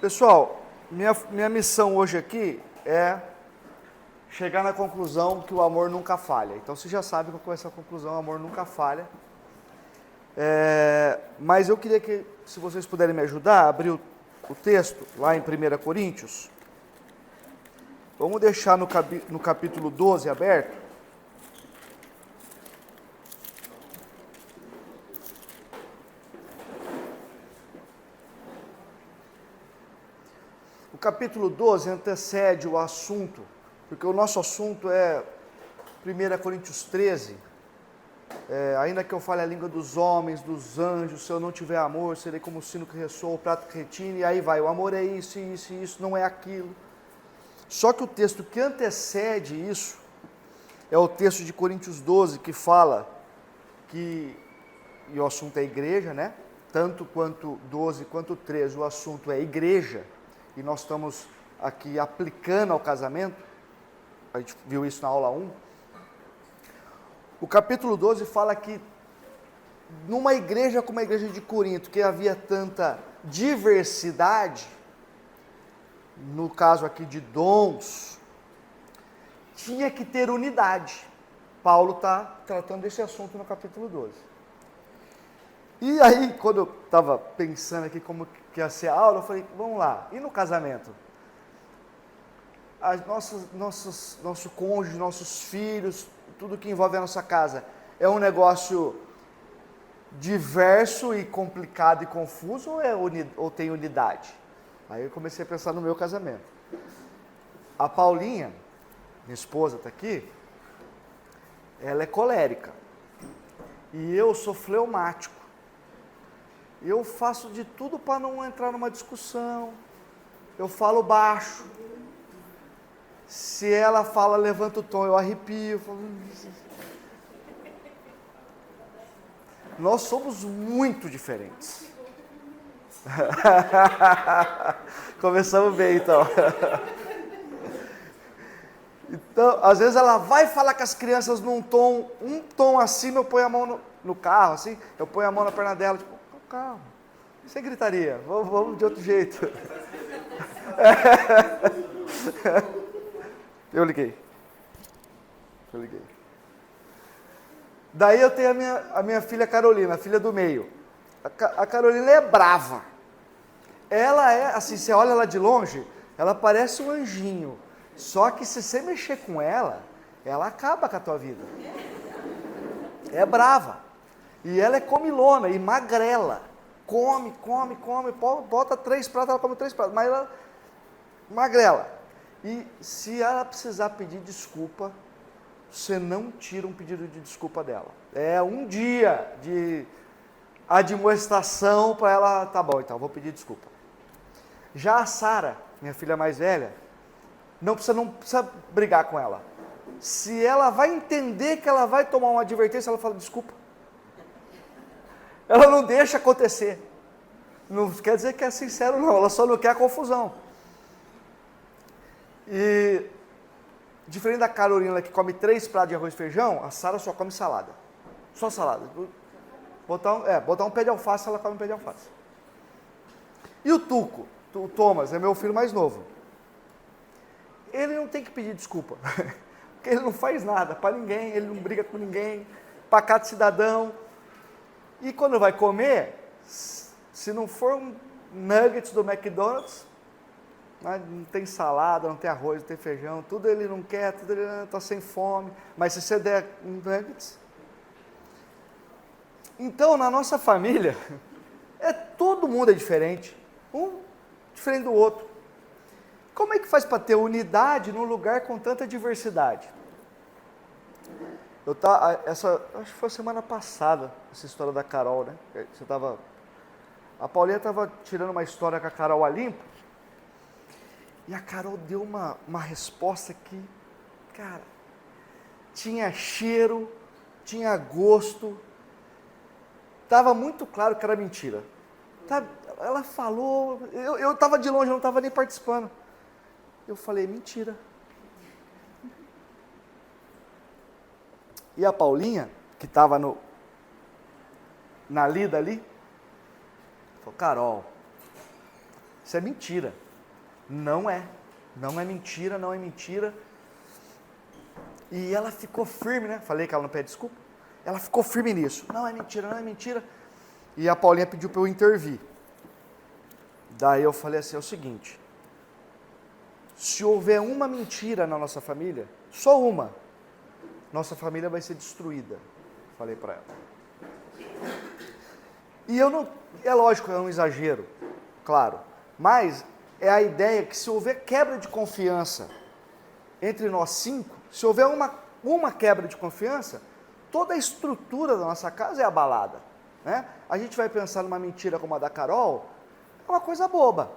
Pessoal, minha missão hoje aqui é chegar na conclusão que o amor nunca falha. Então você já sabe qual é essa conclusão, o amor nunca falha. Mas eu queria que, se vocês puderem me ajudar, a abrir o texto lá em 1 Coríntios. Vamos deixar no capítulo 12 aberto. O capítulo 12 antecede o assunto, porque o nosso assunto é 1 Coríntios 13. Ainda que eu fale a língua dos homens, dos anjos, se eu não tiver amor, serei como o sino que ressoa, o prato que retine, e aí vai, o amor é isso, isso e isso, não é aquilo. Só que o texto que antecede isso é o texto de Coríntios 12, que fala que, e o assunto é igreja, né? Tanto quanto 12 quanto 13, o assunto é igreja, e nós estamos aqui aplicando ao casamento, a gente viu isso na aula 1. O capítulo 12 fala que numa igreja como a igreja de Corinto, que havia tanta diversidade, no caso aqui de dons, tinha que ter unidade. Paulo está tratando desse assunto no capítulo 12. E aí, quando eu estava pensando aqui como que ia ser a aula, eu falei, vamos lá, e no casamento? Nosso cônjuge, nossos filhos, tudo que envolve a nossa casa, é um negócio diverso e complicado e confuso ou tem unidade? Aí eu comecei a pensar no meu casamento. A Paulinha, minha esposa está aqui, ela é colérica e eu sou fleumático. Eu faço de tudo para não entrar numa discussão, eu falo baixo. Se ela fala, levanta o tom, eu arrepio. Nós somos muito diferentes. Começamos bem, então. Então, às vezes ela vai falar com as crianças um tom acima, eu ponho a mão no carro, assim, eu ponho a mão na perna dela, tipo, calma, sem gritaria, vamos de outro jeito. Eu liguei. Daí eu tenho a minha filha Carolina, a filha do meio. A Carolina é brava. Ela é, assim, você olha ela de longe, ela parece um anjinho. Só que se você mexer com ela, ela acaba com a tua vida. É brava. E ela é comilona e magrela. Come, bota 3 pratos, ela come 3 pratos. Mas ela magrela. E se ela precisar pedir desculpa, você não tira um pedido de desculpa dela. É um dia de admoestação para ela, tá bom, então vou pedir desculpa. Já a Sara, minha filha mais velha, não precisa brigar com ela. Se ela vai entender que ela vai tomar uma advertência, ela fala desculpa. Ela não deixa acontecer. Não quer dizer que é sincero, não, ela só não quer a confusão. E diferente da Carolina, que come 3 pratos de arroz e feijão, a Sara só come salada. Só salada. Botar um pé de alface, ela come um pé de alface. E o Tuco, o Thomas, é meu filho mais novo. Ele não tem que pedir desculpa. Porque ele não faz nada para ninguém, ele não briga com ninguém, pacato cidadão. E quando vai comer, se não for um nuggets do McDonald's, não tem salada, não tem arroz, não tem feijão, tudo ele não quer, tudo ele está sem fome. Mas se você der um nuggets... Então, na nossa família, todo mundo é diferente, um diferente do outro. Como é que faz para ter unidade num lugar com tanta diversidade? Acho que foi semana passada, essa história da Carol, né? A Paulinha estava tirando uma história com a Carol a limpo, e a Carol deu uma resposta que, cara, tinha cheiro, tinha gosto, estava muito claro que era mentira. Ela falou, eu estava de longe, eu não estava nem participando. Eu falei, mentira. E a Paulinha, que estava na lida ali, falou, Carol, Isso é mentira. Não é. Não é mentira, não é mentira. E ela ficou firme, né? Falei que ela não pede desculpa. Ela ficou firme nisso. Não é mentira, não é mentira. E a Paulinha pediu para eu intervir. Daí eu falei assim, é o seguinte. Se houver uma mentira na nossa família, só uma, nossa família vai ser destruída. Falei para ela. E eu não, é lógico, é um exagero, claro. Mas é a ideia que se houver quebra de confiança entre nós 5, se houver uma quebra de confiança, toda a estrutura da nossa casa é abalada. Né? A gente vai pensar numa mentira como a da Carol, é uma coisa boba,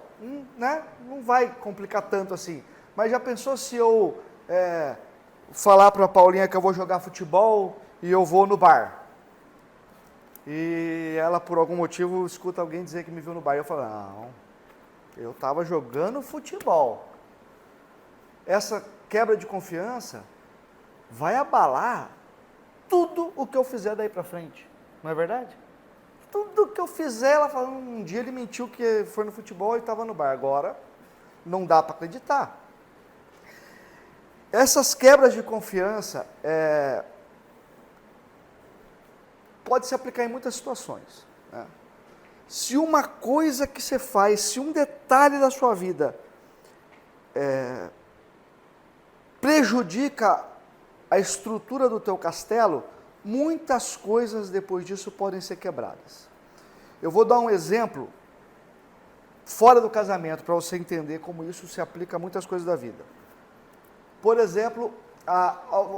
né? Não vai complicar tanto assim. Mas já pensou se eu falar para a Paulinha que eu vou jogar futebol e eu vou no bar? E ela, por algum motivo, escuta alguém dizer que me viu no bar. E eu falo, não, eu estava jogando futebol. Essa quebra de confiança vai abalar tudo o que eu fizer daí para frente. Não é verdade? Tudo que eu fizer, ela fala, um dia ele mentiu que foi no futebol e estava no bar. Agora, não dá para acreditar. Essas quebras de confiança pode se aplicar em muitas situações. Né? Se uma coisa que você faz, se um detalhe da sua vida prejudica a estrutura do teu castelo, muitas coisas depois disso podem ser quebradas. Eu vou dar um exemplo fora do casamento, para você entender como isso se aplica a muitas coisas da vida. Por exemplo,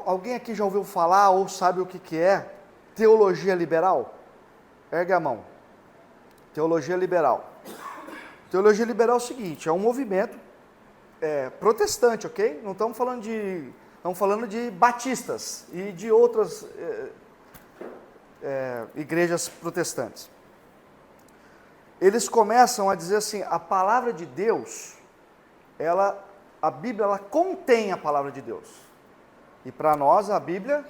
alguém aqui já ouviu falar ou sabe o que é teologia liberal? Ergue a mão. Teologia liberal. Teologia liberal é o seguinte, é um movimento protestante, ok? Não estamos falando de batistas e de outras igrejas protestantes. Eles começam a dizer assim, a palavra de Deus, a Bíblia, ela contém a palavra de Deus. E para nós, a Bíblia...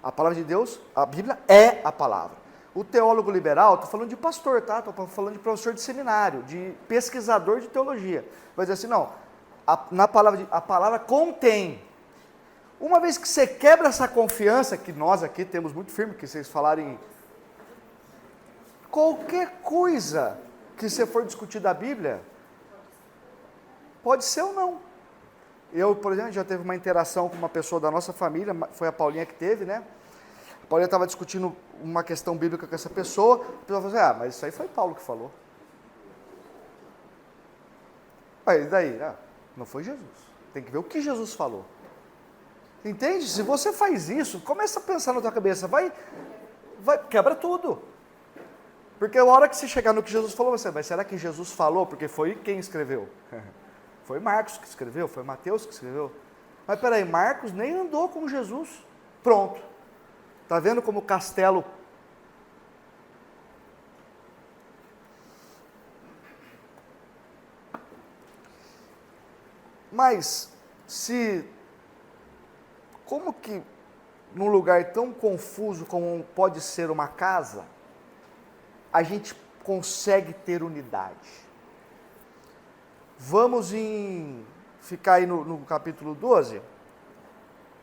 a palavra de Deus, a Bíblia é a palavra. O teólogo liberal, estou falando de pastor, tá? Estou falando de professor de seminário, de pesquisador de teologia. Vai dizer assim, não, a palavra contém. Uma vez que você quebra essa confiança, que nós aqui temos muito firme, que vocês falarem, qualquer coisa que você for discutir da Bíblia, pode ser ou não. Eu, por exemplo, já teve uma interação com uma pessoa da nossa família, foi a Paulinha que teve, né? A Paulinha estava discutindo uma questão bíblica com essa pessoa, a pessoa falou assim, mas isso aí foi Paulo que falou. Aí daí, não foi Jesus. Tem que ver o que Jesus falou. Entende? Se você faz isso, começa a pensar na tua cabeça, quebra tudo. Porque a hora que você chegar no que Jesus falou, você vai, será que Jesus falou? Porque foi quem escreveu? Foi Marcos que escreveu, foi Mateus que escreveu. Mas peraí, Marcos nem andou com Jesus. Pronto. Está vendo como o castelo... Mas, como que num lugar tão confuso como pode ser uma casa, a gente consegue ter unidade? Vamos ficar aí no capítulo 12,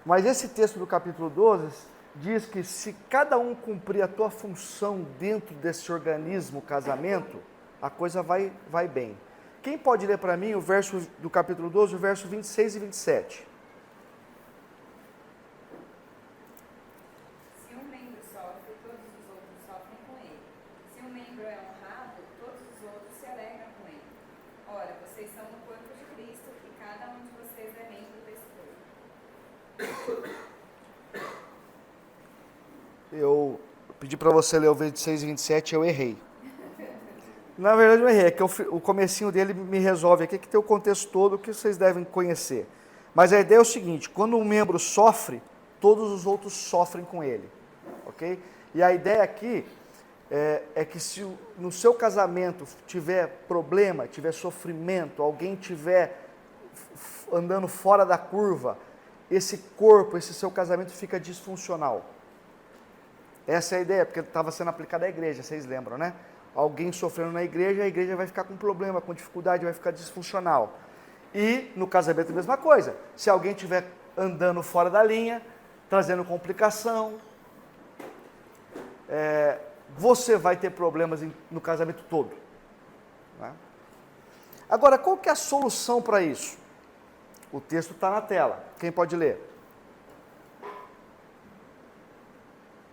mas esse texto do capítulo 12 diz que se cada um cumprir a tua função dentro desse organismo casamento, a coisa vai bem. Quem pode ler para mim o verso do capítulo 12, o verso 26 e 27? Se um membro sofre, todos os outros sofrem com ele. Se um membro é honrado, todos os outros se alegram com ele. Ora, vocês são o corpo de Cristo e cada um de vocês é membro desse corpo. Eu pedi para você ler o 26 e 27, eu errei. Na verdade eu errei, é que o comecinho dele me resolve aqui, que tem o contexto todo que vocês devem conhecer. Mas a ideia é o seguinte, quando um membro sofre, todos os outros sofrem com ele. Ok? E a ideia aqui é que se no seu casamento tiver problema, tiver sofrimento, alguém tiver andando fora da curva, esse corpo, esse seu casamento fica disfuncional. Essa é a ideia, porque estava sendo aplicada à igreja, vocês lembram, né? Alguém sofrendo na igreja, a igreja vai ficar com problema, com dificuldade, vai ficar disfuncional. E no casamento a mesma coisa. Se alguém estiver andando fora da linha, trazendo complicação, você vai ter problemas no casamento todo. Né? Agora, qual que é a solução para isso? O texto está na tela. Quem pode ler?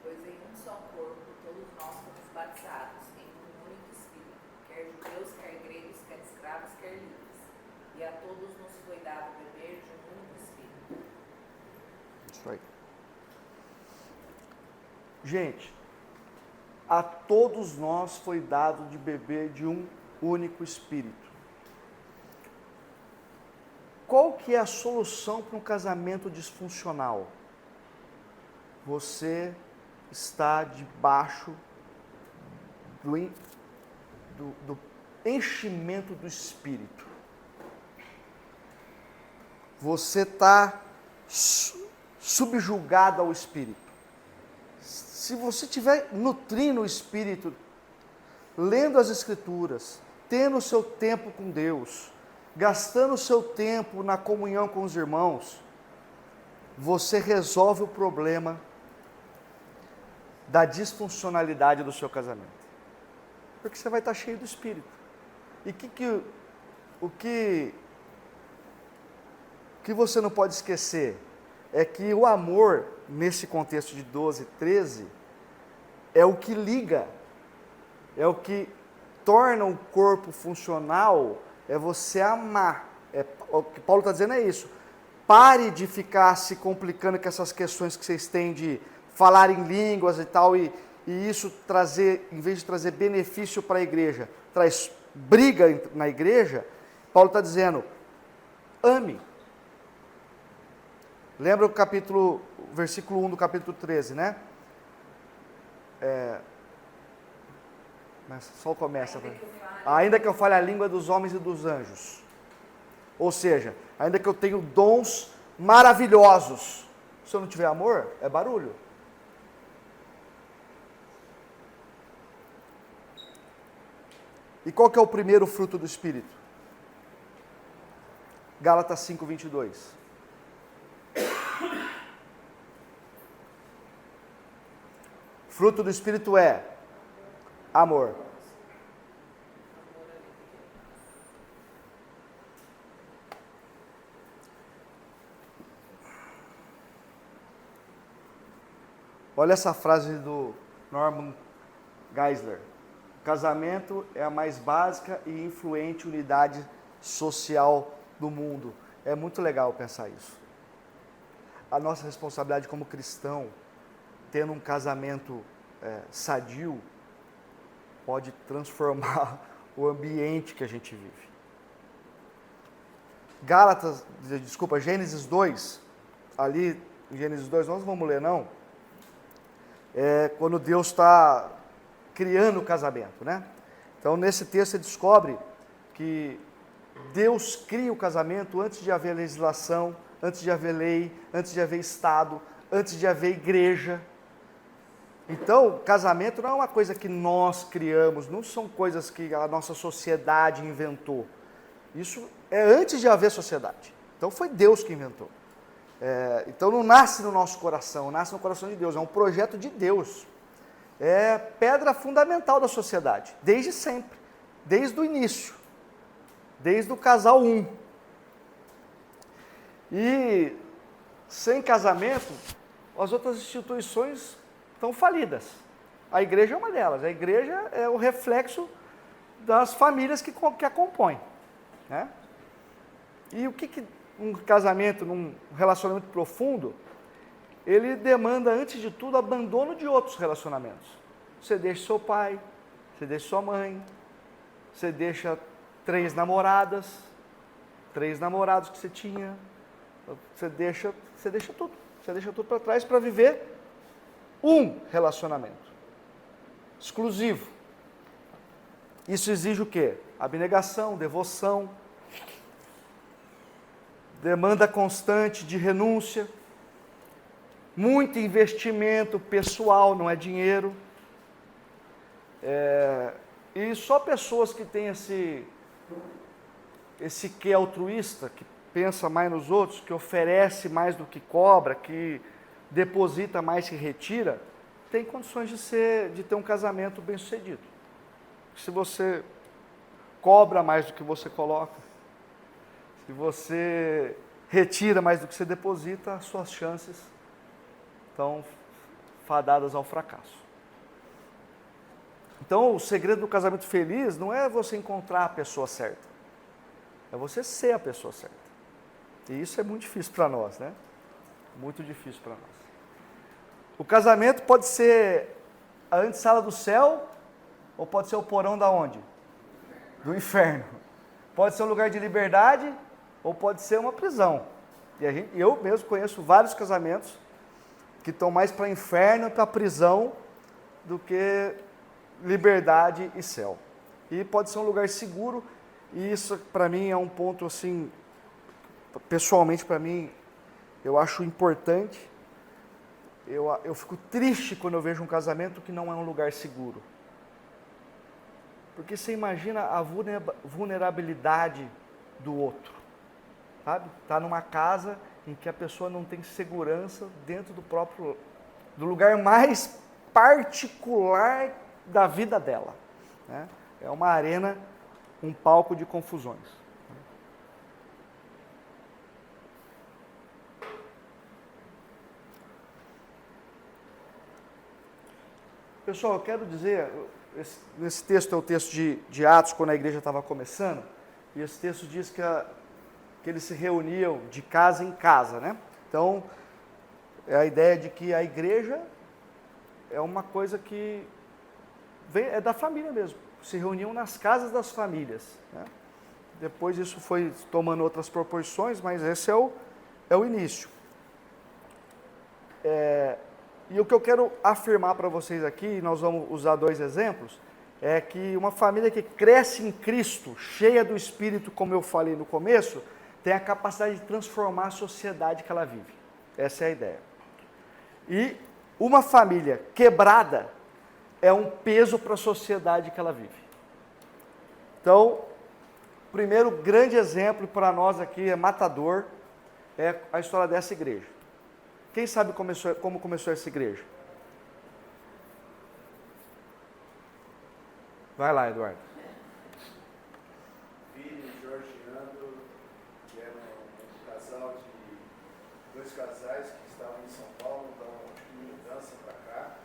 Pois em um só corpo todos nós fomos batizados em um único Espírito, quer judeus, quer gregos, quer escravos, quer livres. E a todos nos foi dado beber de um único Espírito. Isso aí. Gente, a todos nós foi dado de beber de um único Espírito. Qual que é a solução para um casamento disfuncional? Você está debaixo do enchimento do Espírito. Você está subjugado ao Espírito. Se você estiver nutrindo o Espírito, lendo as Escrituras, tendo o seu tempo com Deus, gastando o seu tempo na comunhão com os irmãos, você resolve o problema da disfuncionalidade do seu casamento. Porque você vai estar cheio do Espírito. E o que você não pode esquecer é que o amor, nesse contexto de 12, 13, é o que liga, é o que torna o corpo funcional, é você amar. O que Paulo está dizendo é isso. Pare de ficar se complicando com essas questões que vocês têm de falar em línguas e tal, e isso trazer, em vez de trazer benefício para a igreja, traz briga na igreja. Paulo está dizendo, ame. Lembra o versículo 1 do capítulo 13, né? Só começa. Ainda que eu fale a língua dos homens e dos anjos. Ou seja, ainda que eu tenha dons maravilhosos, se eu não tiver amor, é barulho. E qual que é o primeiro fruto do Espírito? Gálatas 5, 22. Fruto do Espírito é amor. Olha essa frase do Norman Geisler. Casamento é a mais básica e influente unidade social do mundo. É muito legal pensar isso. A nossa responsabilidade como cristão, tendo um casamento sadio, pode transformar o ambiente que a gente vive. Gênesis 2, ali em Gênesis 2, nós não vamos ler não, quando Deus está criando o casamento, né? Então nesse texto você descobre que Deus cria o casamento antes de haver legislação, antes de haver lei, antes de haver Estado, antes de haver igreja. Então, casamento não é uma coisa que nós criamos, não são coisas que a nossa sociedade inventou. Isso é antes de haver sociedade. Então foi Deus que inventou. Então não nasce no nosso coração, nasce no coração de Deus, é um projeto de Deus. É pedra fundamental da sociedade, desde sempre, desde o início, desde o casal 1. E sem casamento, as outras instituições estão falidas. A igreja é uma delas. A igreja é o reflexo das famílias que a compõem. Né? E o que um casamento, num relacionamento profundo, ele demanda, antes de tudo, abandono de outros relacionamentos. Você deixa seu pai, você deixa sua mãe, você deixa 3 namoradas, 3 namorados que você tinha, você deixa tudo. Você deixa tudo para trás para viver um relacionamento exclusivo. Isso exige o quê? Abnegação, devoção, demanda constante de renúncia. muito investimento pessoal, não é dinheiro. E só pessoas que têm esse quê altruísta, que pensa mais nos outros, que oferece mais do que cobra, que deposita mais que retira, tem condições de ter um casamento bem sucedido. Se você cobra mais do que você coloca, se você retira mais do que você deposita, as suas chances estão fadadas ao fracasso. Então, o segredo do casamento feliz não é você encontrar a pessoa certa, é você ser a pessoa certa. E isso é muito difícil para nós, né? Muito difícil para nós. O casamento pode ser a antessala do céu, ou pode ser o porão da onde? Do inferno. Pode ser um lugar de liberdade, ou pode ser uma prisão. E eu mesmo conheço vários casamentos que estão mais para inferno e para prisão do que liberdade e céu. E pode ser um lugar seguro, e isso para mim é um ponto assim, pessoalmente para mim, eu acho importante. Eu fico triste quando eu vejo um casamento que não é um lugar seguro. Porque você imagina a vulnerabilidade do outro, sabe? Tá numa casa em que a pessoa não tem segurança dentro do lugar mais particular da vida dela, né? É uma arena, um palco de confusões. Pessoal, eu quero dizer, esse texto é o texto de Atos, quando a igreja estava começando, e esse texto diz que eles se reuniam de casa em casa, né? Então, é a ideia de que a igreja é uma coisa que é da família mesmo, se reuniam nas casas das famílias, né? Depois isso foi tomando outras proporções, mas esse é o início. E o que eu quero afirmar para vocês aqui, nós vamos usar 2 exemplos, é que uma família que cresce em Cristo, cheia do Espírito, como eu falei no começo, tem a capacidade de transformar a sociedade que ela vive. Essa é a ideia. E uma família quebrada é um peso para a sociedade que ela vive. Então, o primeiro grande exemplo para nós aqui é matador, é a história dessa igreja. Quem sabe como começou essa igreja? Vai lá, Eduardo. Vini e Jorge Ando, que eram um casal de 2 casais que estavam em São Paulo, então de mudança para cá.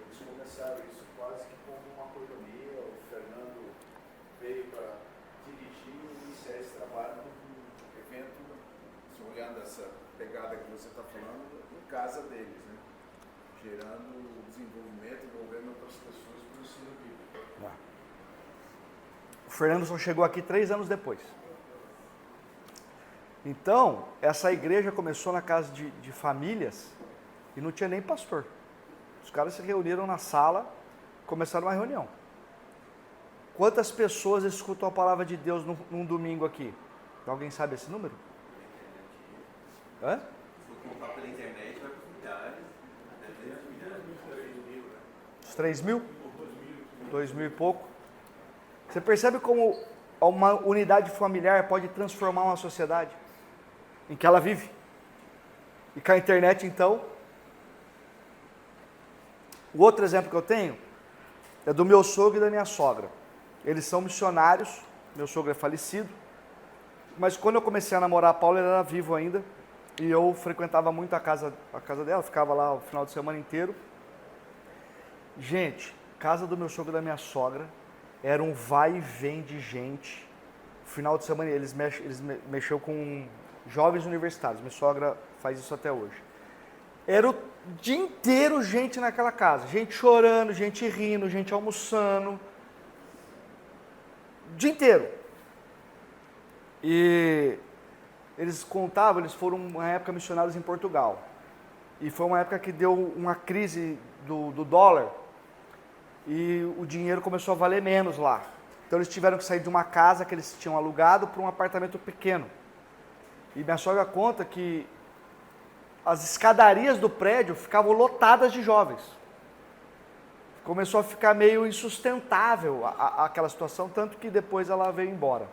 Eles começaram isso quase que como uma coinonia. O Fernando veio para dirigir e iniciar esse trabalho num evento, olhando essa pegada que você está falando, em casa deles, né? Gerando desenvolvimento, envolvendo outras pessoas para o ensino bíblico. O Fernando só chegou aqui 3 anos depois. Então, essa igreja começou na casa de famílias e não tinha nem pastor. Os caras se reuniram na sala, começaram uma reunião. Quantas pessoas escutam a palavra de Deus num domingo aqui? Alguém sabe esse número? Hã? Se for contar pela internet, vai para os milhares, até 10 milhares. Uns 3 mil? 2 mil e pouco. Você percebe como uma unidade familiar pode transformar uma sociedade em que ela vive? E com a internet, então... O outro exemplo que eu tenho é do meu sogro e da minha sogra. Eles são missionários, meu sogro é falecido, mas quando eu comecei a namorar a Paula, ele era vivo ainda, e eu frequentava muito a casa dela, ficava lá o final de semana inteiro. Gente, casa do meu sogro e da minha sogra, era um vai e vem de gente. Final de semana, eles mexeu com jovens universitários, minha sogra faz isso até hoje. Era o dia inteiro gente naquela casa, gente chorando, gente rindo, gente almoçando, o dia inteiro. E eles contavam, eles foram uma época missionários em Portugal. E foi uma época que deu uma crise do dólar e o dinheiro começou a valer menos lá. Então eles tiveram que sair de uma casa que eles tinham alugado para um apartamento pequeno. E minha sogra conta que as escadarias do prédio ficavam lotadas de jovens. Começou a ficar meio insustentável aquela situação, tanto que depois ela veio embora.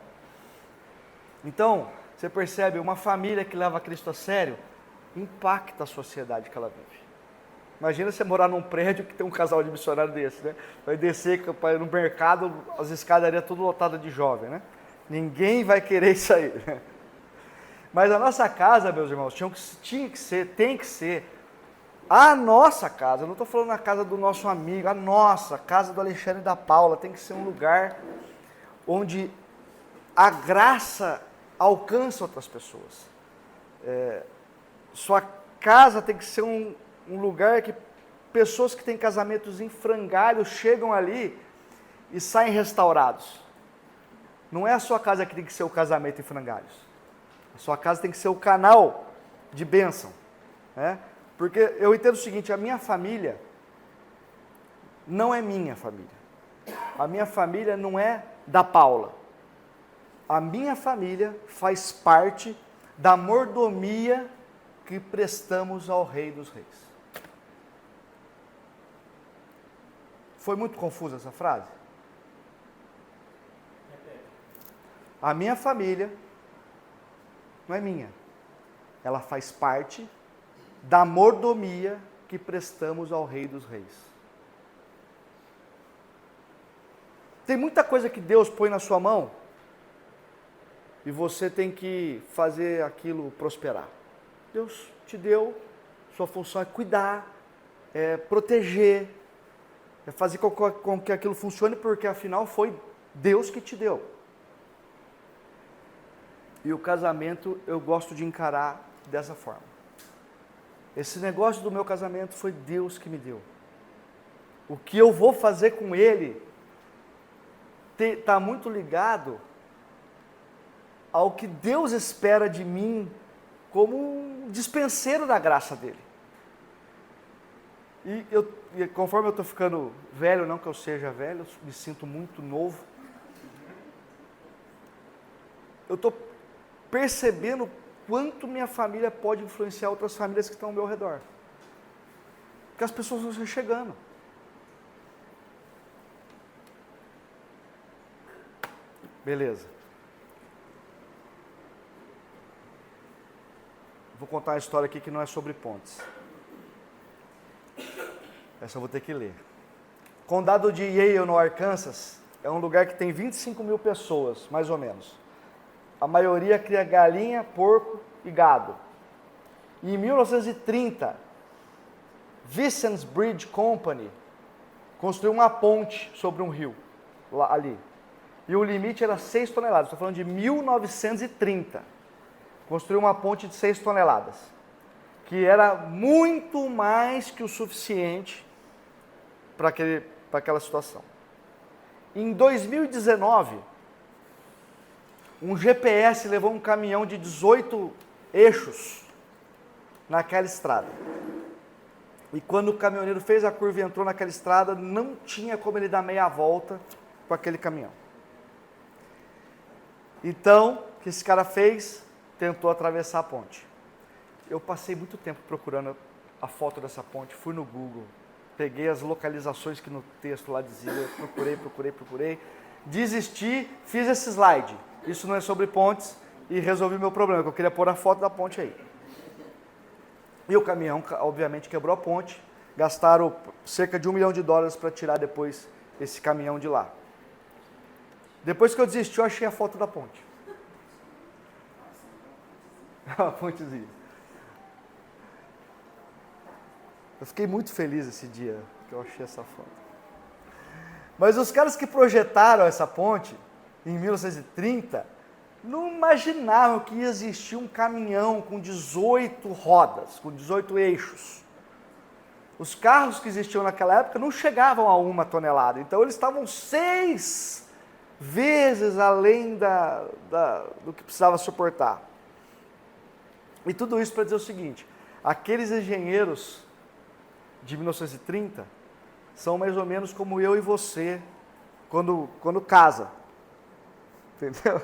Então, você percebe, uma família que leva Cristo a sério, impacta a sociedade que ela vive. Imagina você morar num prédio que tem um casal de missionário desse, né? Vai descer no mercado, as escadarias tudo lotadas de jovem, né? Ninguém vai querer isso aí, né? Mas a nossa casa, meus irmãos, tem que ser a nossa casa. Eu não estou falando a casa do nosso amigo, a casa do Alexandre e da Paula. Tem que ser um lugar onde a graça alcança outras pessoas. Sua casa tem que ser um lugar que pessoas que têm casamentos em frangalhos chegam ali e saem restaurados. Não é a sua casa que tem que ser o casamento em frangalhos. A sua casa tem que ser o canal de bênção, né? Porque eu entendo o seguinte, a minha família não é minha família. A minha família não é da Paula. A minha família faz parte da mordomia que prestamos ao Rei dos Reis. Foi muito confusa essa frase? A minha família não é minha. Ela faz parte da mordomia que prestamos ao Rei dos Reis. Tem muita coisa que Deus põe na sua mão e você tem que fazer aquilo prosperar. Deus te deu, sua função é cuidar, é proteger, é fazer com que aquilo funcione, porque afinal foi Deus que te deu. E o casamento eu gosto de encarar dessa forma. Esse negócio do meu casamento foi Deus que me deu. O que eu vou fazer com ele está muito ligado ao que Deus espera de mim como um dispenseiro da graça dele. E conforme eu estou ficando velho, não que eu seja velho, eu me sinto muito novo, eu estou percebendo quanto minha família pode influenciar outras famílias que estão ao meu redor. Porque as pessoas vão chegando. Beleza. Vou contar uma história aqui que não é sobre pontes. Essa eu vou ter que ler. Condado de Yale, no Arkansas, é um lugar que tem 25 mil pessoas, mais ou menos. A maioria cria galinha, porco e gado. E em 1930, Vicens Bridge Company construiu uma ponte sobre um rio, lá, ali. E o limite era 6 toneladas, estou falando de 1930. Construiu uma ponte de 6 toneladas, que era muito mais que o suficiente para aquela situação. Em 2019, um GPS levou um caminhão de 18 eixos naquela estrada. E quando o caminhoneiro fez a curva e entrou naquela estrada, não tinha como ele dar meia volta com aquele caminhão. Então, o que esse cara fez? Tentou atravessar a ponte. Eu passei muito tempo procurando a foto dessa ponte, fui no Google, peguei as localizações que no texto lá dizia, procurei, desisti, fiz esse slide. Isso não é sobre pontes e resolvi meu problema, que eu queria pôr a foto da ponte aí. E o caminhão, obviamente, quebrou a ponte, gastaram cerca de $1 milhão para tirar depois esse caminhão de lá. Depois que eu desisti, eu achei a foto da ponte. A pontezinha. Eu fiquei muito feliz esse dia que eu achei essa foto. Mas os caras que projetaram essa ponte, em 1930, não imaginavam que ia existir um caminhão com 18 rodas, com 18 eixos. Os carros que existiam naquela época não chegavam a 1 tonelada, então eles estavam 6 vezes além do que precisava suportar. E tudo isso para dizer o seguinte, aqueles engenheiros de 1930 são mais ou menos como eu e você quando casa. Entendeu?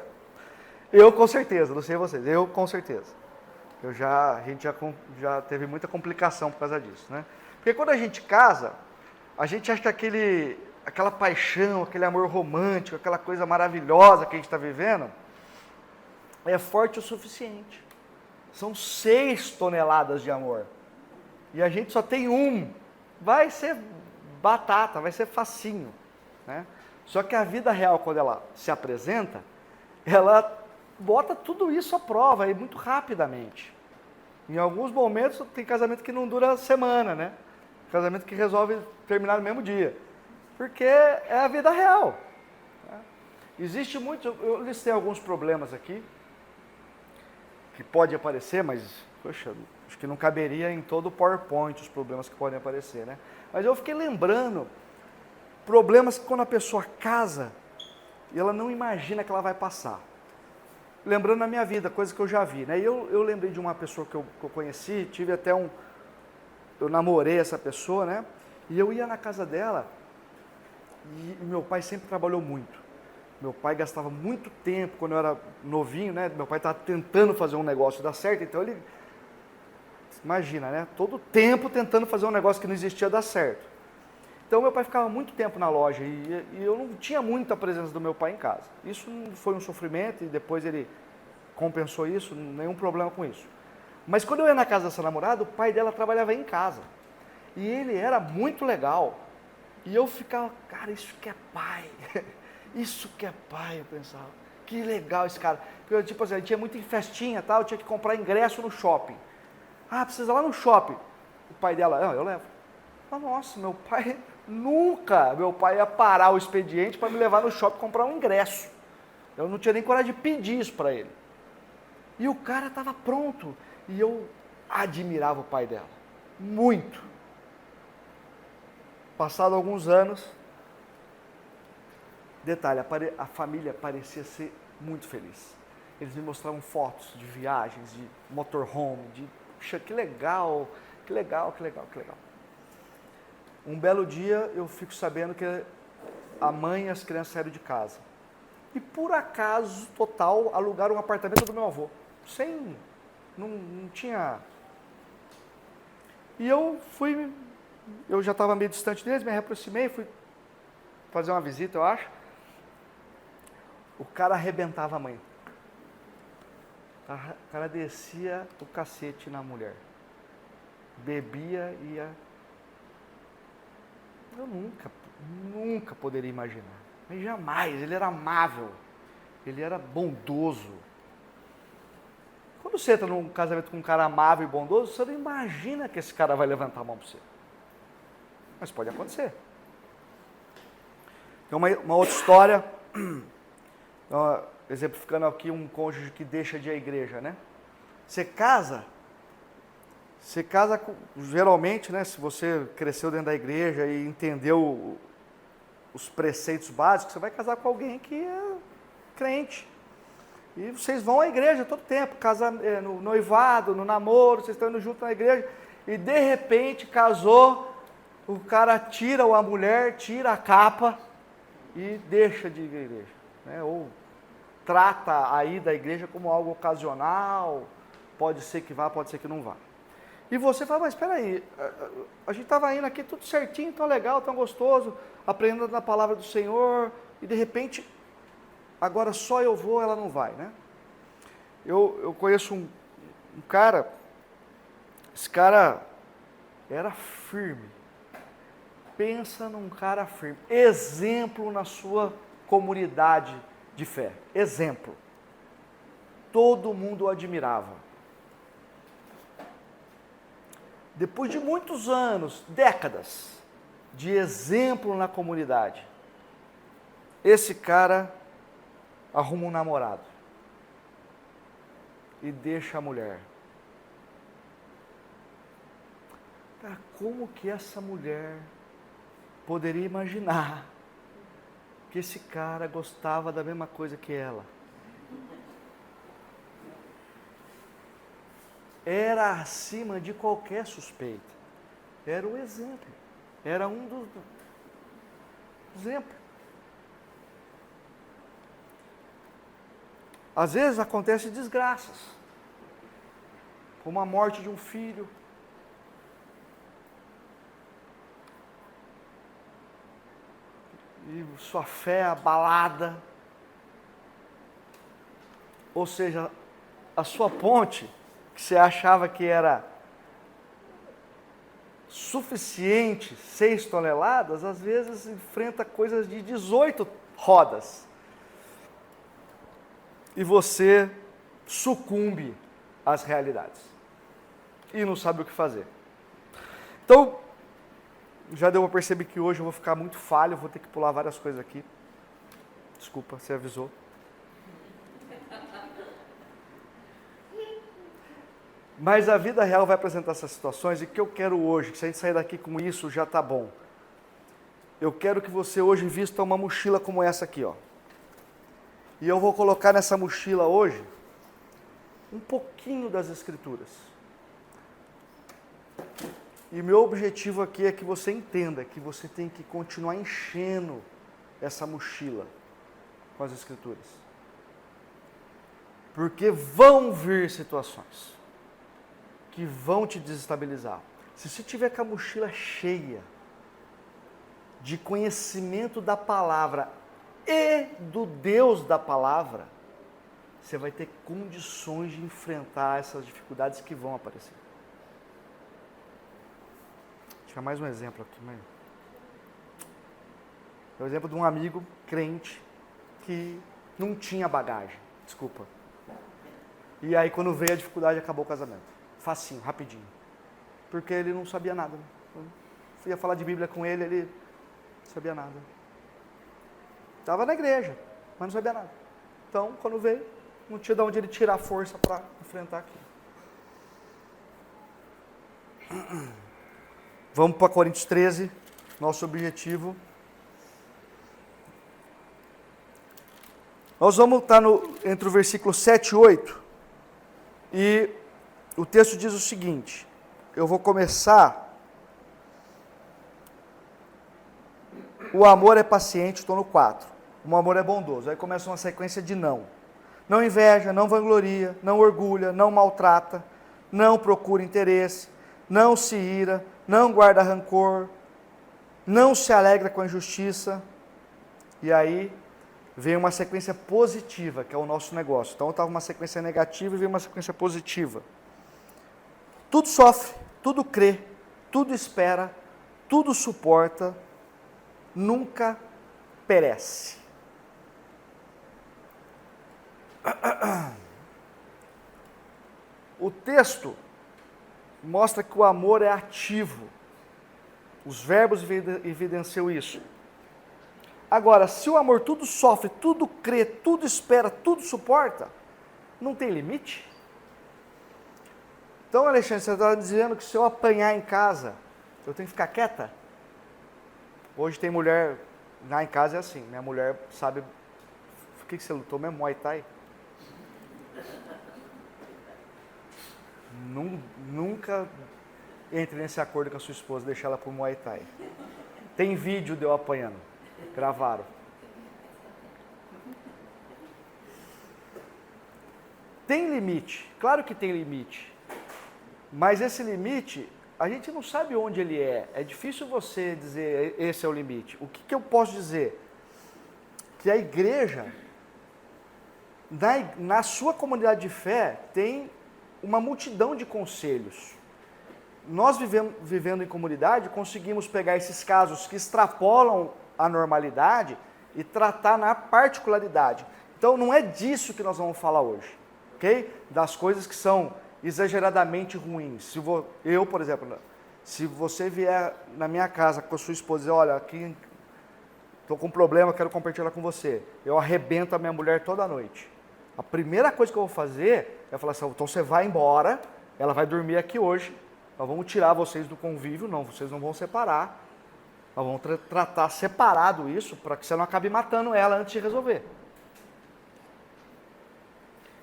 Eu com certeza, não sei vocês, eu com certeza. A gente já teve muita complicação por causa disso, né? Porque quando a gente casa, a gente acha que aquela paixão, aquele amor romântico, aquela coisa maravilhosa que a gente está vivendo, é forte o suficiente. São 6 toneladas de amor. E a gente só tem 1. Vai ser batata, vai ser facinho, né? Só que a vida real, quando ela se apresenta, ela bota tudo isso à prova e muito rapidamente. Em alguns momentos tem casamento que não dura semana, né? Casamento que resolve terminar no mesmo dia. Porque é a vida real. Né? Existe muito, eu listei alguns problemas aqui, que pode aparecer, mas, poxa, acho que não caberia em todo o PowerPoint os problemas que podem aparecer, né? Mas eu fiquei lembrando problemas que quando a pessoa casa, ela não imagina que ela vai passar. Lembrando na minha vida, coisa que eu já vi, né? E eu lembrei de uma pessoa que eu conheci, tive até eu namorei essa pessoa, né? E eu ia na casa dela e meu pai sempre trabalhou muito. Meu pai gastava muito tempo, quando eu era novinho, né? Meu pai estava tentando fazer um negócio dar certo, então ele, imagina, né? Todo o tempo tentando fazer um negócio que não existia dar certo. Então meu pai ficava muito tempo na loja e eu não tinha muita presença do meu pai em casa. Isso foi um sofrimento e depois ele compensou isso, nenhum problema com isso. Mas quando eu ia na casa dessa namorada, o pai dela trabalhava em casa. E ele era muito legal. E eu ficava, cara, isso que é pai. Isso que é pai, eu pensava. Que legal esse cara. Porque, tipo assim, tinha muita festinha e tal, eu tinha que comprar ingresso no shopping. Ah, precisa lá no shopping. O pai dela, não, eu levo. Ah, nossa, meu pai ia parar o expediente para me levar no shopping comprar um ingresso. Eu não tinha nem coragem de pedir isso para ele. E o cara estava pronto. E eu admirava o pai dela. Muito. Passado alguns anos, detalhe, a família parecia ser muito feliz. Eles me mostravam fotos de viagens, de motorhome, puxa, que legal, que legal, que legal, que legal. Um belo dia eu fico sabendo que a mãe e as crianças saíram de casa. E por acaso, total, alugaram um apartamento do meu avô. Não tinha... E eu já estava meio distante deles, me aproximei, fui fazer uma visita, eu acho. O cara arrebentava a mãe. O cara descia o cacete na mulher. Bebia e ia... Eu nunca poderia imaginar. Mas jamais, ele era amável. Ele era bondoso. Quando você entra num casamento com um cara amável e bondoso, você não imagina que esse cara vai levantar a mão para você. Mas pode acontecer. Tem uma outra história, exemplificando aqui um cônjuge que deixa de ir à igreja, né? Você casa geralmente, né? Se você cresceu dentro da igreja e entendeu os preceitos básicos, você vai casar com alguém que é crente. E vocês vão à igreja todo tempo, no noivado, no namoro, vocês estão indo junto na igreja, e de repente casou, o cara tira, ou a mulher tira a capa e deixa de ir à igreja, né? Ou trata a ida à igreja como algo ocasional, pode ser que vá, pode ser que não vá. E você fala, mas espera aí, a gente estava indo aqui tudo certinho, tão legal, tão gostoso, aprendendo na palavra do Senhor, e de repente, agora só eu vou, ela não vai, né? Eu conheço um cara, esse cara era firme. Pensa num cara firme. Exemplo na sua comunidade de fé. Exemplo. Todo mundo o admirava. Depois de muitos anos, décadas, de exemplo na comunidade, esse cara arruma um namorado e deixa a mulher. Cara, como que essa mulher poderia imaginar que esse cara gostava da mesma coisa que ela? Era acima de qualquer suspeita. Era o exemplo. Era um dos exemplos. Às vezes acontecem desgraças. como a morte de um filho. E sua fé abalada. Ou seja, a sua ponte, que você achava que era suficiente 6 toneladas, às vezes enfrenta coisas de 18 rodas. E você sucumbe às realidades. E não sabe o que fazer. Então, já deu para perceber que hoje eu vou ficar muito falho, vou ter que pular várias coisas aqui. Desculpa, você avisou. Mas a vida real vai apresentar essas situações, e o que eu quero hoje, que se a gente sair daqui com isso, já está bom. Eu quero que você hoje vista uma mochila como essa aqui, ó. E eu vou colocar nessa mochila hoje um pouquinho das Escrituras. E meu objetivo aqui é que você entenda que você tem que continuar enchendo essa mochila com as Escrituras. Porque vão vir situações que vão te desestabilizar. Se você tiver com a mochila cheia de conhecimento da palavra e do Deus da palavra, você vai ter condições de enfrentar essas dificuldades que vão aparecer. Vou tirar mais um exemplo aqui, mãe. É o exemplo de um amigo crente que não tinha bagagem, desculpa. E aí quando veio a dificuldade, acabou o casamento. Facinho, rapidinho. Porque ele não sabia nada. Eu ia falar de Bíblia com ele, ele não sabia nada. Estava na igreja, mas não sabia nada. Então, quando veio, não tinha de onde ele tirar força para enfrentar aquilo. Vamos para Coríntios 13, nosso objetivo. Nós vamos estar entre o versículo 7 e 8. E o texto diz o seguinte, eu vou começar, o amor é paciente, estou no 4, o amor é bondoso, aí começa uma sequência de não. Não inveja, não vangloria, não orgulha, não maltrata, não procura interesse, não se ira, não guarda rancor, não se alegra com a injustiça. E aí vem uma sequência positiva, que é o nosso negócio. Então estava uma sequência negativa e veio uma sequência positiva. Tudo sofre, tudo crê, tudo espera, tudo suporta, nunca perece. O texto mostra que o amor é ativo. Os verbos evidenciam isso. Agora, se o amor tudo sofre, tudo crê, tudo espera, tudo suporta, não tem limite? Então, Alexandre, você está dizendo que se eu apanhar em casa, eu tenho que ficar quieta? Hoje tem mulher, lá em casa é assim, minha mulher sabe, o que você lutou mesmo? Muay Thai? Nunca entre nesse acordo com a sua esposa, deixar ela pro Muay Thai. Tem vídeo de eu apanhando, gravaram. Tem limite, claro que tem limite. Mas esse limite, a gente não sabe onde ele é. É difícil você dizer, esse é o limite. O que eu posso dizer? Que a igreja, na sua comunidade de fé, tem uma multidão de conselhos. Nós vivendo em comunidade, conseguimos pegar esses casos que extrapolam a normalidade e tratar na particularidade. Então, não é disso que nós vamos falar hoje, ok? Das coisas que são exageradamente ruins. Eu, por exemplo, se você vier na minha casa com a sua esposa e dizer, olha, aqui estou com um problema, quero compartilhar com você. Eu arrebento a minha mulher toda noite. A primeira coisa que eu vou fazer é falar assim, então você vai embora, ela vai dormir aqui hoje, nós vamos tirar vocês do convívio, não, vocês não vão separar, nós vamos tratar separado isso, para que você não acabe matando ela antes de resolver.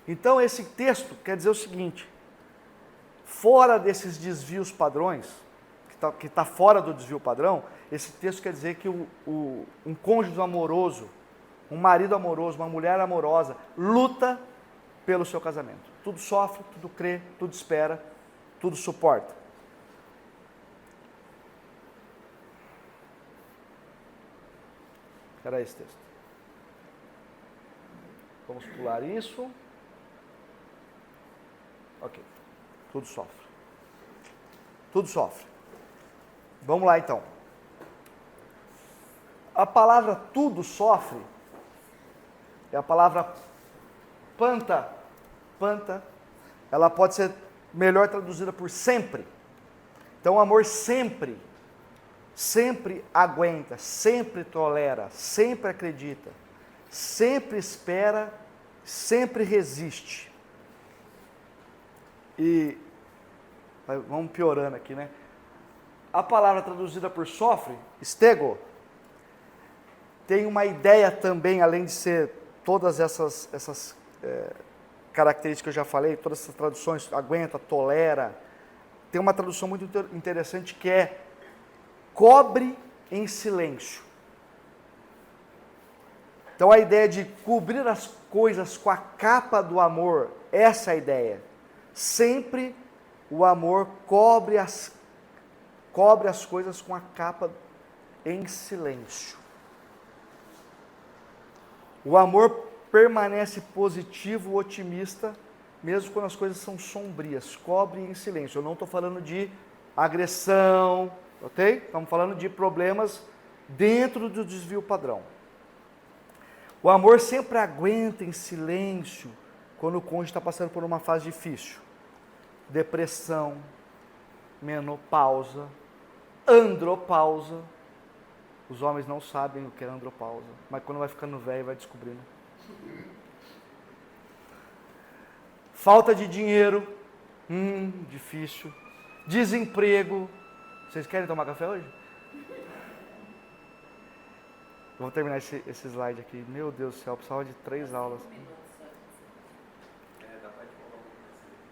Então esse texto quer dizer o seguinte, fora desses desvios padrões, que está fora do desvio padrão, esse texto quer dizer que um cônjuge amoroso, um marido amoroso, uma mulher amorosa, luta pelo seu casamento. Tudo sofre, tudo crê, tudo espera, tudo suporta. Era esse texto. Vamos pular isso. Ok. Tudo sofre. Tudo sofre. Vamos lá então. A palavra tudo sofre é a palavra panta. Panta. Ela pode ser melhor traduzida por sempre. Então o amor sempre aguenta, sempre tolera, sempre acredita, sempre espera, sempre resiste. E vamos piorando aqui, né? A palavra traduzida por sofre, stego, tem uma ideia também, além de ser todas essas características que eu já falei, todas essas traduções, aguenta, tolera, tem uma tradução muito interessante que é cobre em silêncio. Então a ideia de cobrir as coisas com a capa do amor, essa é a ideia. Sempre o amor cobre as coisas com a capa em silêncio. O amor permanece positivo, otimista, mesmo quando as coisas são sombrias, cobre em silêncio. Eu não estou falando de agressão, ok? Estamos falando de problemas dentro do desvio padrão. O amor sempre aguenta em silêncio quando o cônjuge está passando por uma fase difícil. Depressão, menopausa, andropausa. Os homens não sabem o que é andropausa, mas quando vai ficando velho vai descobrindo. Falta de dinheiro, difícil. Desemprego. Vocês querem tomar café hoje? Vou terminar esse slide aqui. Meu Deus do céu, eu precisava de 3 aulas.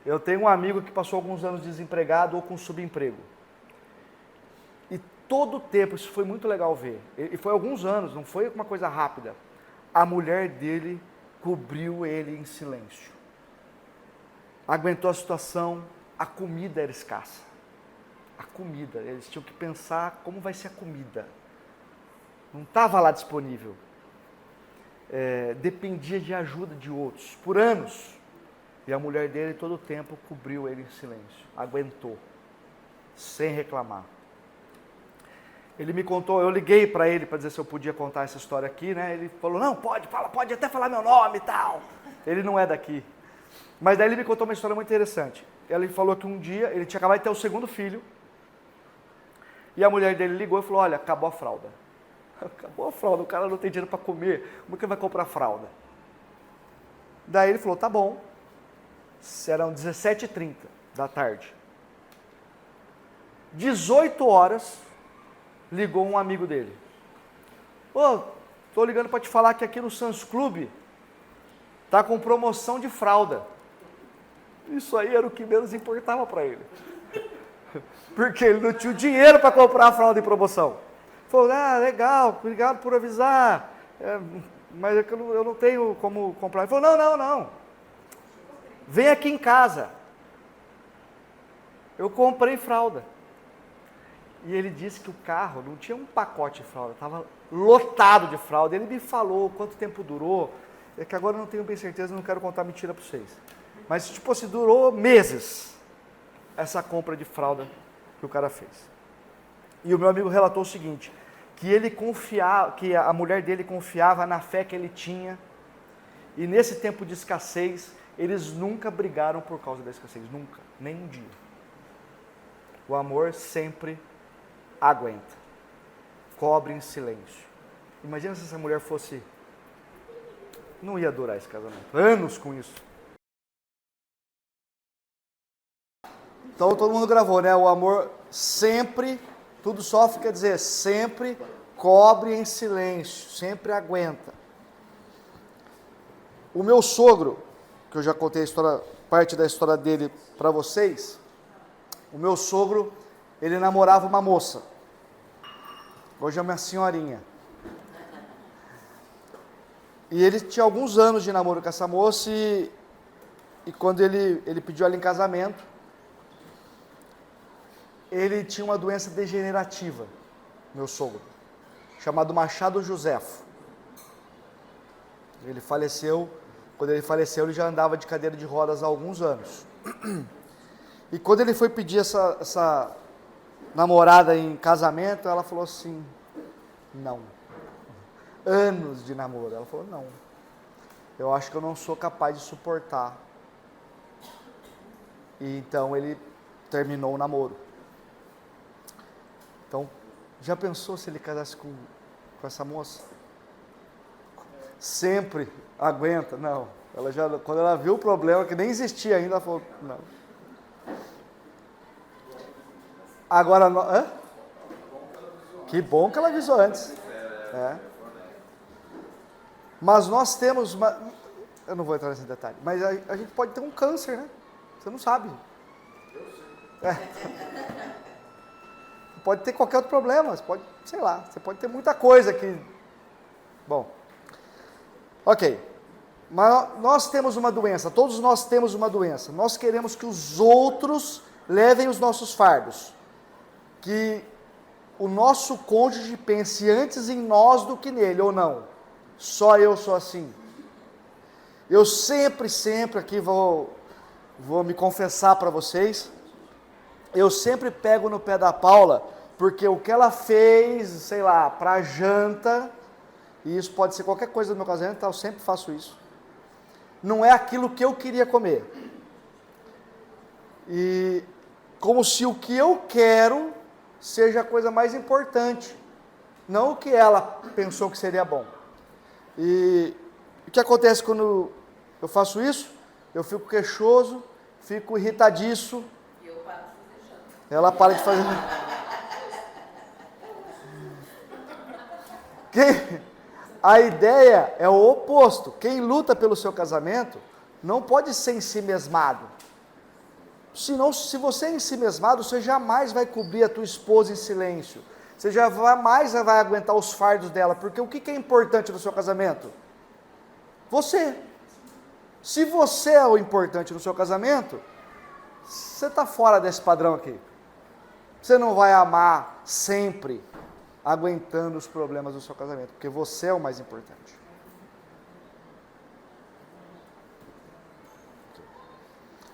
Eu tenho um amigo que passou alguns anos desempregado ou com subemprego. E todo o tempo, isso foi muito legal ver. E foi alguns anos, não foi uma coisa rápida. A mulher dele cobriu ele em silêncio. Aguentou a situação, a comida era escassa. A comida, eles tinham que pensar como vai ser a comida. Não estava lá disponível. Dependia de ajuda de outros, por anos. E a mulher dele, todo o tempo, cobriu ele em silêncio. Aguentou, sem reclamar. Ele me contou, eu liguei para ele para dizer se eu podia contar essa história aqui, né? Ele falou, não, pode até falar meu nome e tal. Ele não é daqui. Mas daí ele me contou uma história muito interessante. Ele falou que um dia, ele tinha acabado de ter o segundo filho, e a mulher dele ligou e falou, olha, acabou a fralda. Acabou a fralda, o cara não tem dinheiro para comer, como é que ele vai comprar fralda? Daí ele falou, tá bom. Eram 17h30 da tarde. 18 horas, ligou um amigo dele. Tô ligando para te falar que aqui no Sans Club tá com promoção de fralda. Isso aí era o que menos importava para ele. Porque ele não tinha o dinheiro para comprar a fralda em promoção. Falou, legal, obrigado por avisar, mas é que eu não tenho como comprar. Ele falou, não, vem aqui em casa. Eu comprei fralda. E ele disse que o carro não tinha um pacote de fralda, estava lotado de fralda. Ele me falou quanto tempo durou, é que agora eu não tenho bem certeza, não quero contar mentira para vocês. Mas, assim, durou meses essa compra de fralda que o cara fez. E o meu amigo relatou o seguinte, que ele confiava, que a mulher dele confiava na fé que ele tinha, e nesse tempo de escassez, eles nunca brigaram por causa da escassez, nunca, nem um dia. O amor sempre aguenta, cobre em silêncio. Imagina se essa mulher fosse, não ia durar esse casamento, anos com isso. Então todo mundo gravou, né? O amor sempre, tudo sofre, quer dizer, sempre cobre em silêncio, sempre aguenta. O meu sogro, que eu já contei a história, parte da história dele para vocês, o meu sogro, ele namorava uma moça, hoje é uma senhorinha. E ele tinha alguns anos de namoro com essa moça e quando ele pediu ela em casamento, ele tinha uma doença degenerativa, meu sogro, chamado Machado Joséfo. Ele faleceu, quando ele faleceu ele já andava de cadeira de rodas há alguns anos. E quando ele foi pedir essa namorada em casamento, ela falou assim, não. Anos de namoro, ela falou, não. Eu acho que eu não sou capaz de suportar. E então ele terminou o namoro. Então, já pensou se ele casasse com essa moça? Sempre aguenta? Não. Quando ela viu o problema, que nem existia ainda, ela falou, não. Agora, que bom que ela avisou antes. É. Mas nós temos, eu não vou entrar nesse detalhe, mas a gente pode ter um câncer, né? Você não sabe. Pode ter qualquer outro problema, você pode, sei lá, você pode ter muita coisa que... Bom, ok. Mas nós temos uma doença, todos nós temos uma doença. Nós queremos que os outros levem os nossos fardos. Que o nosso cônjuge pense antes em nós do que nele, ou não. Só eu sou assim. Eu sempre aqui vou me confessar para vocês, eu sempre pego no pé da Paula, porque o que ela fez, sei lá, para janta, e isso pode ser qualquer coisa do meu casamento, então eu sempre faço isso, não é aquilo que eu queria comer. E como se o que eu quero seja a coisa mais importante, não o que ela pensou que seria bom. E o que acontece quando eu faço isso? Eu fico queixoso, fico irritadiço. E eu paro de fazer janta. Ela para de fazer. A ideia é o oposto. Quem luta pelo seu casamento não pode ser ensimesmado. Senão, se você é ensimesmado, você jamais vai cobrir a tua esposa em silêncio. Você jamais vai aguentar os fardos dela, porque o que é importante no seu casamento? Você. Se você é o importante no seu casamento, você está fora desse padrão aqui. Você não vai amar sempre aguentando os problemas do seu casamento, porque você é o mais importante.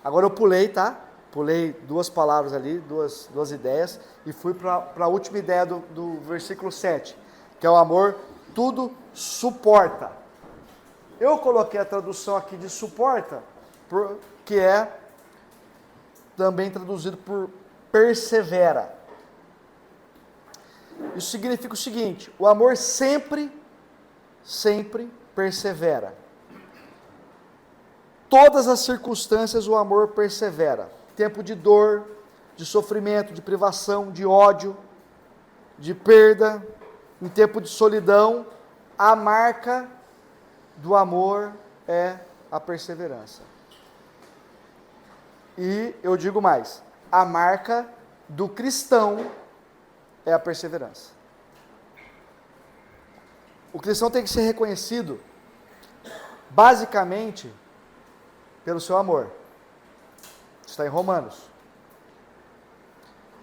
Agora eu pulei, tá? Pulei duas palavras ali, duas ideias, e fui para a última ideia do versículo 7, que é o amor tudo suporta. Eu coloquei a tradução aqui de suporta, que é também traduzido por persevera. Isso significa o seguinte: o amor sempre persevera. Todas as circunstâncias o amor persevera. Tempo de dor, de sofrimento, de privação, de ódio, de perda, em tempo de solidão, a marca do amor é a perseverança. E eu digo mais, a marca do cristão é a perseverança. O cristão tem que ser reconhecido, basicamente, pelo seu amor. Está em Romanos.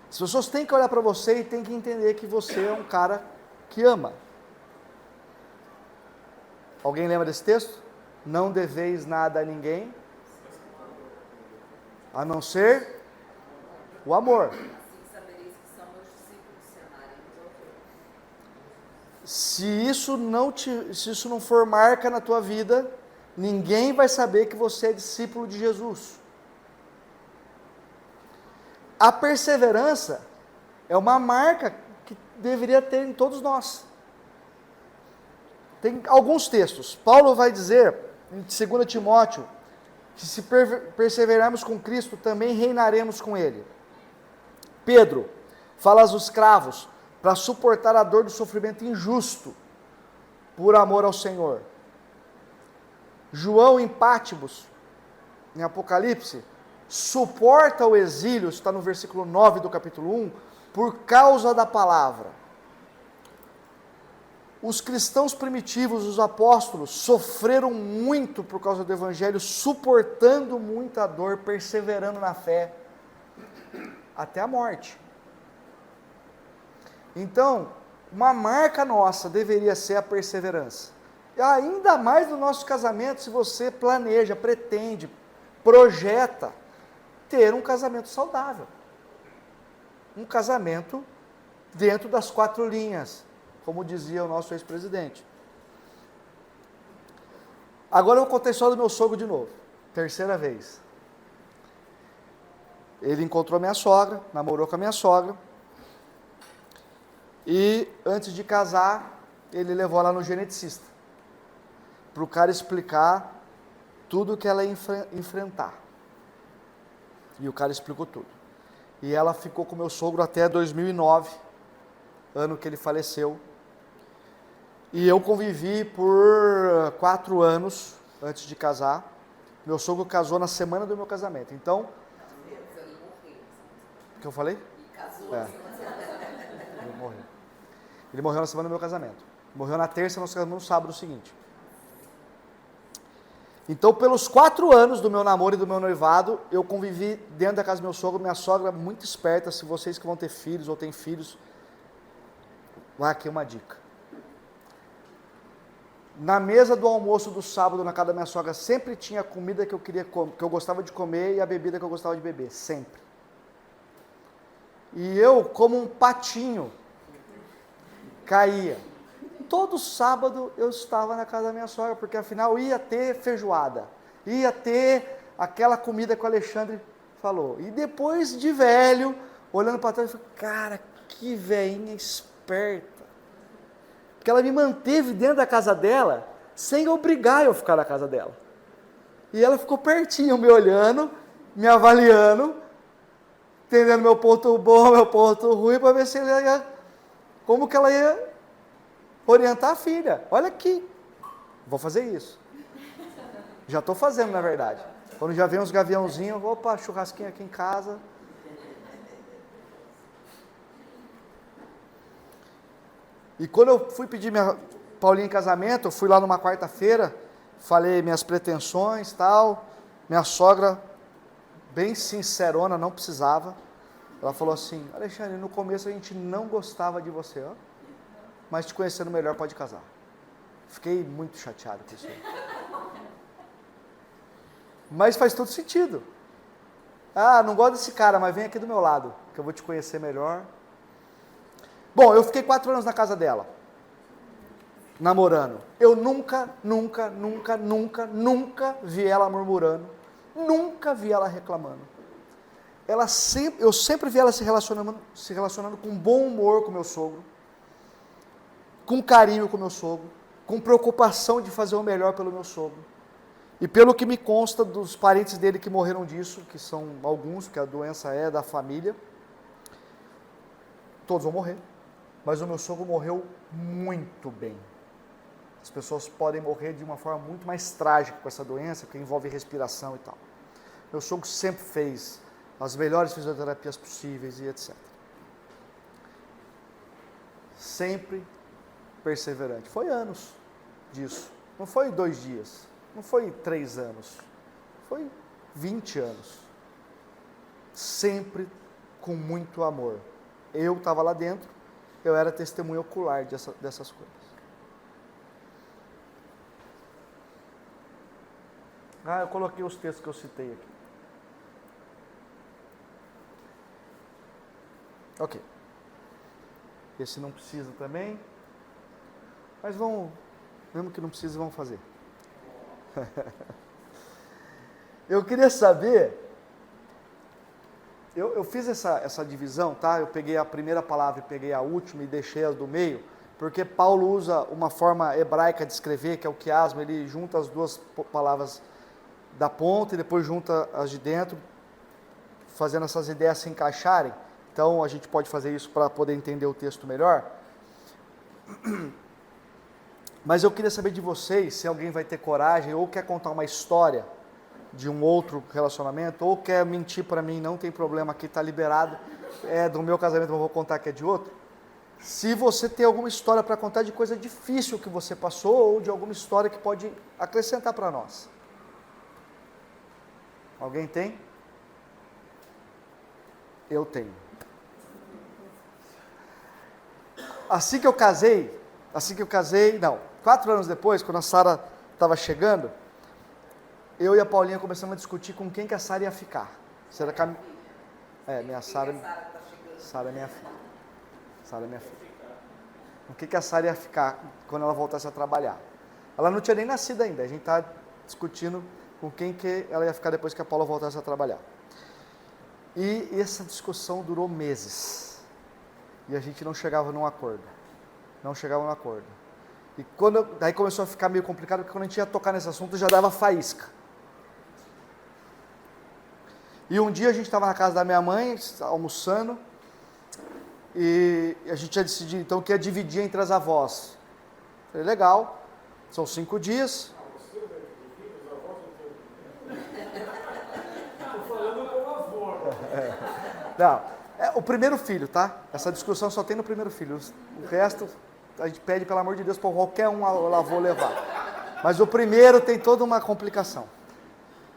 As pessoas têm que olhar para você e têm que entender que você é um cara que ama. Alguém lembra desse texto? Não deveis nada a ninguém, a não ser o amor. Assim sabereis que são meus discípulos, se amarem uns aos outros. Se isso não for marca na tua vida, ninguém vai saber que você é discípulo de Jesus. A perseverança é uma marca que deveria ter em todos nós. Tem alguns textos. Paulo vai dizer, em 2 Timóteo, que se perseverarmos com Cristo, também reinaremos com Ele. Pedro fala aos escravos para suportar a dor do sofrimento injusto, por amor ao Senhor. João em Pátmos, em Apocalipse, suporta o exílio, está no versículo 9 do capítulo 1, por causa da palavra. Os cristãos primitivos, os apóstolos, sofreram muito por causa do evangelho, suportando muita dor, perseverando na fé, até a morte. Então, uma marca nossa deveria ser a perseverança. E ainda mais no nosso casamento, se você planeja, pretende, projeta ter um casamento saudável. Um casamento dentro das 4 linhas, como dizia o nosso ex-presidente. Agora eu vou contar a história do meu sogro de novo, 3ª vez. Ele encontrou minha sogra, namorou com a minha sogra, e antes de casar, ele levou ela no geneticista, para o cara explicar tudo que ela ia enfrentar. E o cara explicou tudo. E ela ficou com meu sogro até 2009, ano que ele faleceu. E eu convivi por 4 anos antes de casar. Meu sogro casou na semana do meu casamento. Então, o que eu falei? Ele morreu. Ele morreu na semana do meu casamento. Morreu na terça, nós casamos no sábado seguinte. Então, pelos 4 anos do meu namoro e do meu noivado, eu convivi dentro da casa do meu sogro. Minha sogra, muito esperta, se vocês que vão ter filhos ou têm filhos, vai aqui uma dica. Na mesa do almoço do sábado, na casa da minha sogra, sempre tinha a comida que eu queria comer, que eu gostava de comer, e a bebida que eu gostava de beber, sempre. E eu, como um patinho, caía. Todo sábado eu estava na casa da minha sogra, porque afinal ia ter feijoada, ia ter aquela comida que o Alexandre falou. E depois de velho, olhando para trás, eu falei, cara, que veinha esperta. Porque ela me manteve dentro da casa dela, sem obrigar eu a ficar na casa dela. E ela ficou pertinho, me olhando, me avaliando, entendendo meu ponto bom, meu ponto ruim, para ver se ela ia, como que ela ia orientar a filha. Olha aqui, vou fazer isso. Já estou fazendo, na verdade. Quando já vem uns gaviãozinhos, opa, churrasquinho aqui em casa. E quando eu fui pedir minha Paulinha em casamento, eu fui lá numa quarta-feira, falei minhas pretensões, tal. Minha sogra, bem sincerona, não precisava. Ela falou assim, Alexandre, no começo a gente não gostava de você, ó, mas te conhecendo melhor pode casar. Fiquei muito chateado com isso aí. Mas faz todo sentido. Ah, não gosto desse cara, mas vem aqui do meu lado, que eu vou te conhecer melhor. Bom, eu fiquei 4 anos na casa dela, namorando. Eu nunca vi ela murmurando, nunca vi ela reclamando. Eu sempre vi ela se relacionando com bom humor com meu sogro, com carinho com meu sogro, com preocupação de fazer o melhor pelo meu sogro. E pelo que me consta dos parentes dele que morreram disso, que são alguns, que a doença é da família, todos vão morrer. Mas o meu sogro morreu muito bem. As pessoas podem morrer de uma forma muito mais trágica com essa doença, que envolve respiração e tal. Meu sogro sempre fez as melhores fisioterapias possíveis e etc. Sempre perseverante. Foi anos disso. Não foi 2 dias. Não foi 3 anos. Foi 20 anos. Sempre com muito amor. Eu estava lá dentro. Eu era testemunha ocular dessas coisas. Ah, eu coloquei os textos que eu citei aqui. Ok. Esse não precisa também. Mas vamos, mesmo que não precise, vamos fazer. Eu queria saber... Eu fiz essa divisão, tá? Eu peguei a primeira palavra e peguei a última e deixei as do meio, porque Paulo usa uma forma hebraica de escrever, que é o quiasma, ele junta as 2 palavras da ponta e depois junta as de dentro, fazendo essas ideias se encaixarem. Então a gente pode fazer isso para poder entender o texto melhor. Mas eu queria saber de vocês, se alguém vai ter coragem ou quer contar uma história de um outro relacionamento, ou quer mentir para mim, não tem problema, aqui está liberado, é do meu casamento, mas vou contar que é de outro. Se você tem alguma história para contar de coisa difícil que você passou, ou de alguma história que pode acrescentar para nós. Alguém tem? Eu tenho. assim que eu casei, não, 4 anos depois, quando a Sara estava chegando, eu e a Paulinha começamos a discutir com quem que a Sara ia ficar. Será que minha Sara... Sara é minha filha. Sara é minha filha. O que a Sara ia ficar quando ela voltasse a trabalhar? Ela não tinha nem nascido ainda. A gente está discutindo com quem que ela ia ficar depois que a Paula voltasse a trabalhar. E essa discussão durou meses. E a gente não chegava num acordo. Não chegava num acordo. E daí começou a ficar meio complicado, porque quando a gente ia tocar nesse assunto, já dava faísca. E um dia a gente estava na casa da minha mãe, almoçando, e a gente ia decidir então que ia dividir entre as avós. Falei, legal, são 5 dias. Estou falando com a avó. Não, é o primeiro filho, tá? Essa discussão só tem no primeiro filho. O resto, a gente pede, pelo amor de Deus, para qualquer um avô levar. Mas o primeiro tem toda uma complicação.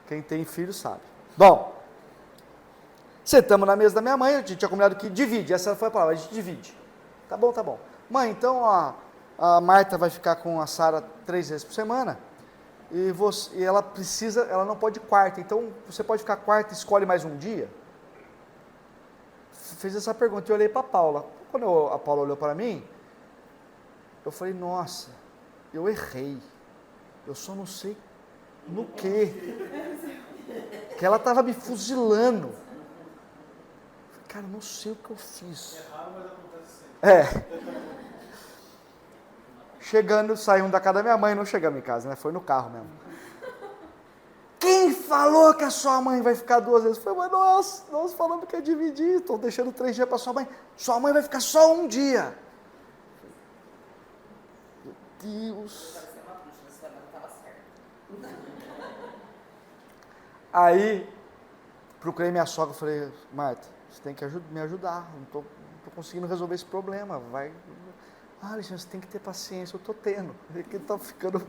Quem tem filho sabe. Bom, sentamos na mesa da minha mãe, a gente tinha combinado que divide, essa foi a palavra, a gente divide. Tá bom, tá bom. Mãe, então a Marta vai ficar com a Sara 3 vezes por semana, e ela não pode quarta, então você pode ficar quarta e escolhe mais um dia? Fiz essa pergunta e olhei para a Paula. Quando a Paula olhou para mim, eu falei, nossa, eu errei, eu só não sei no quê, que ela estava me fuzilando. Cara, não sei o que eu fiz. É raro, mas acontece sempre. Chegando, saímos da casa da minha mãe, não chegamos em casa, né? Foi no carro mesmo. Quem falou que a sua mãe vai ficar 2 vezes? Foi, mas nós falamos que ia dividir, estou deixando 3 dias para sua mãe. Sua mãe vai ficar só 1 dia. Meu Deus. Aí, procurei minha sogra e falei, Marta, você tem que me ajudar, não estou conseguindo resolver esse problema. Alexandre, você tem que ter paciência, eu estou tendo. Está ficando...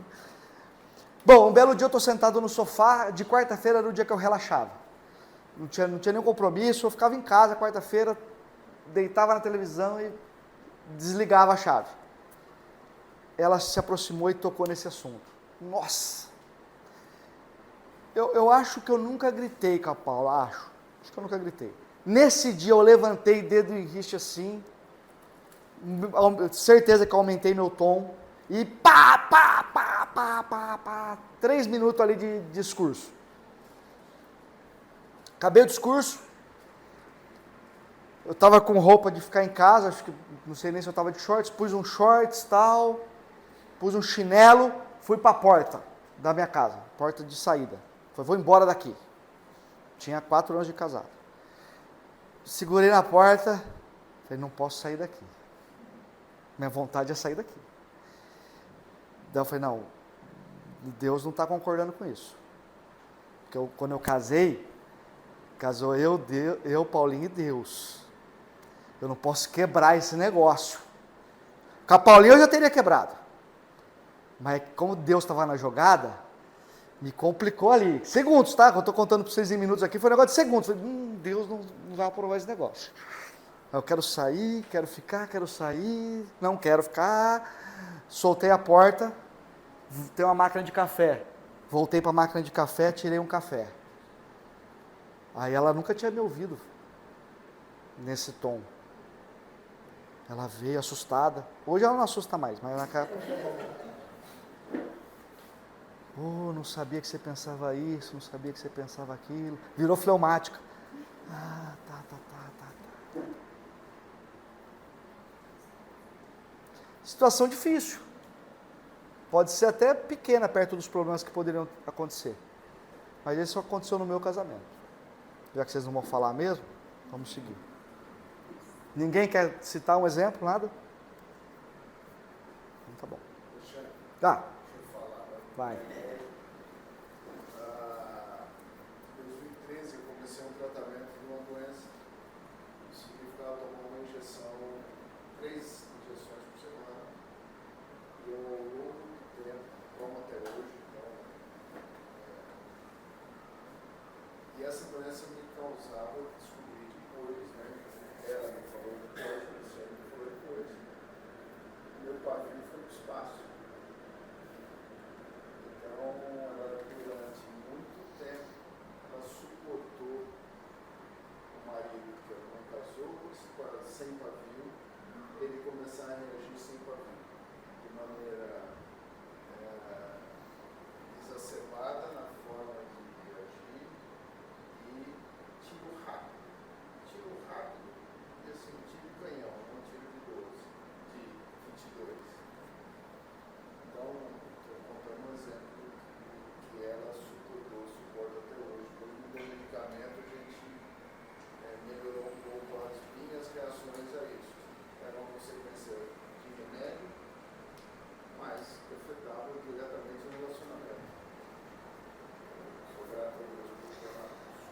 Bom, um belo dia eu estou sentado no sofá, de quarta-feira era o dia que eu relaxava. Não tinha nenhum compromisso, eu ficava em casa, quarta-feira, deitava na televisão e desligava a chave. Ela se aproximou e tocou nesse assunto. Nossa! Eu acho que eu nunca gritei com a Paula, acho que eu nunca gritei. Nesse dia eu levantei dedo em riste assim, certeza que eu aumentei meu tom, e pá, 3 minutos ali de discurso. Acabei o discurso, eu estava com roupa de ficar em casa, acho que, não sei nem se eu estava de shorts, pus um shorts tal, pus um chinelo, fui para a porta da minha casa, porta de saída. Falei, vou embora daqui. Tinha 4 anos de casado. Segurei na porta, falei, não posso sair daqui. Minha vontade é sair daqui. Daí eu falei, não, Deus não está concordando com isso. Porque quando eu casei, casou eu, Paulinho e Deus. Eu não posso quebrar esse negócio. Com a Paulinha eu já teria quebrado. Mas como Deus estava na jogada, me complicou ali. Segundos, tá? Eu estou contando para vocês em minutos aqui, foi um negócio de segundos. Falei, Deus não vai aprovar esse negócio. Eu quero sair, quero ficar, quero sair, não quero ficar. Soltei a porta, tem uma máquina de café. Voltei para a máquina de café, tirei um café. Aí ela nunca tinha me ouvido nesse tom. Ela veio assustada. Hoje ela não assusta mais, mas na cara... não sabia que você pensava isso, não sabia que você pensava aquilo. Virou fleumática. Tá. Situação difícil. Pode ser até pequena perto dos problemas que poderiam acontecer. Mas isso aconteceu no meu casamento. Já que vocês não vão falar mesmo, vamos seguir. Ninguém quer citar um exemplo, nada? Então tá bom. Vai. Em 2013 eu comecei um tratamento de uma doença. Isso significava tomar uma injeção, 3 injeções por semana. E eu ao longo do tempo, tomo até hoje. E essa doença me causava, descobri depois, né? Ela me falou depois, o senhor me falou depois. pavio foi para o espaço. Então, ela, durante muito tempo, ela suportou o marido que ela não casou, sem pavio, ele começar a reagir sem pavio, de maneira exacerbada na forma de agir e tiro rápido. Tiro rápido e assim, tiro canhão, não tiro de 12, de 22. Então, estou contando um exemplo que ela suporta até hoje. Por meio do medicamento, a gente melhorou um pouco as minhas reações a isso. Era uma consequência de remédio, mas afetava diretamente o relacionamento. Sou grato a Deus por isso.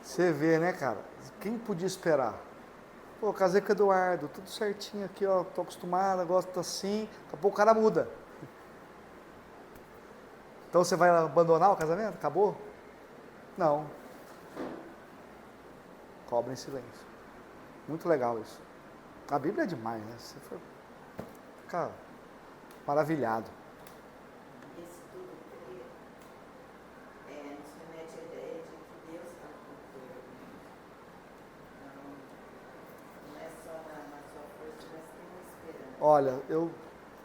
Você vê, né, cara? Quem podia esperar? Pô, casei com o Eduardo, tudo certinho aqui, ó, tô acostumado, gosto assim. Daqui a pouco o cara muda. Então você vai abandonar o casamento? Acabou? Não. Cobra em silêncio. Muito legal isso. A Bíblia é demais, né? Você fica maravilhado. Esse tudo nos remete à ideia de que Deus está no controle. Não é só na sua força, mas tem uma esperança. Olha, eu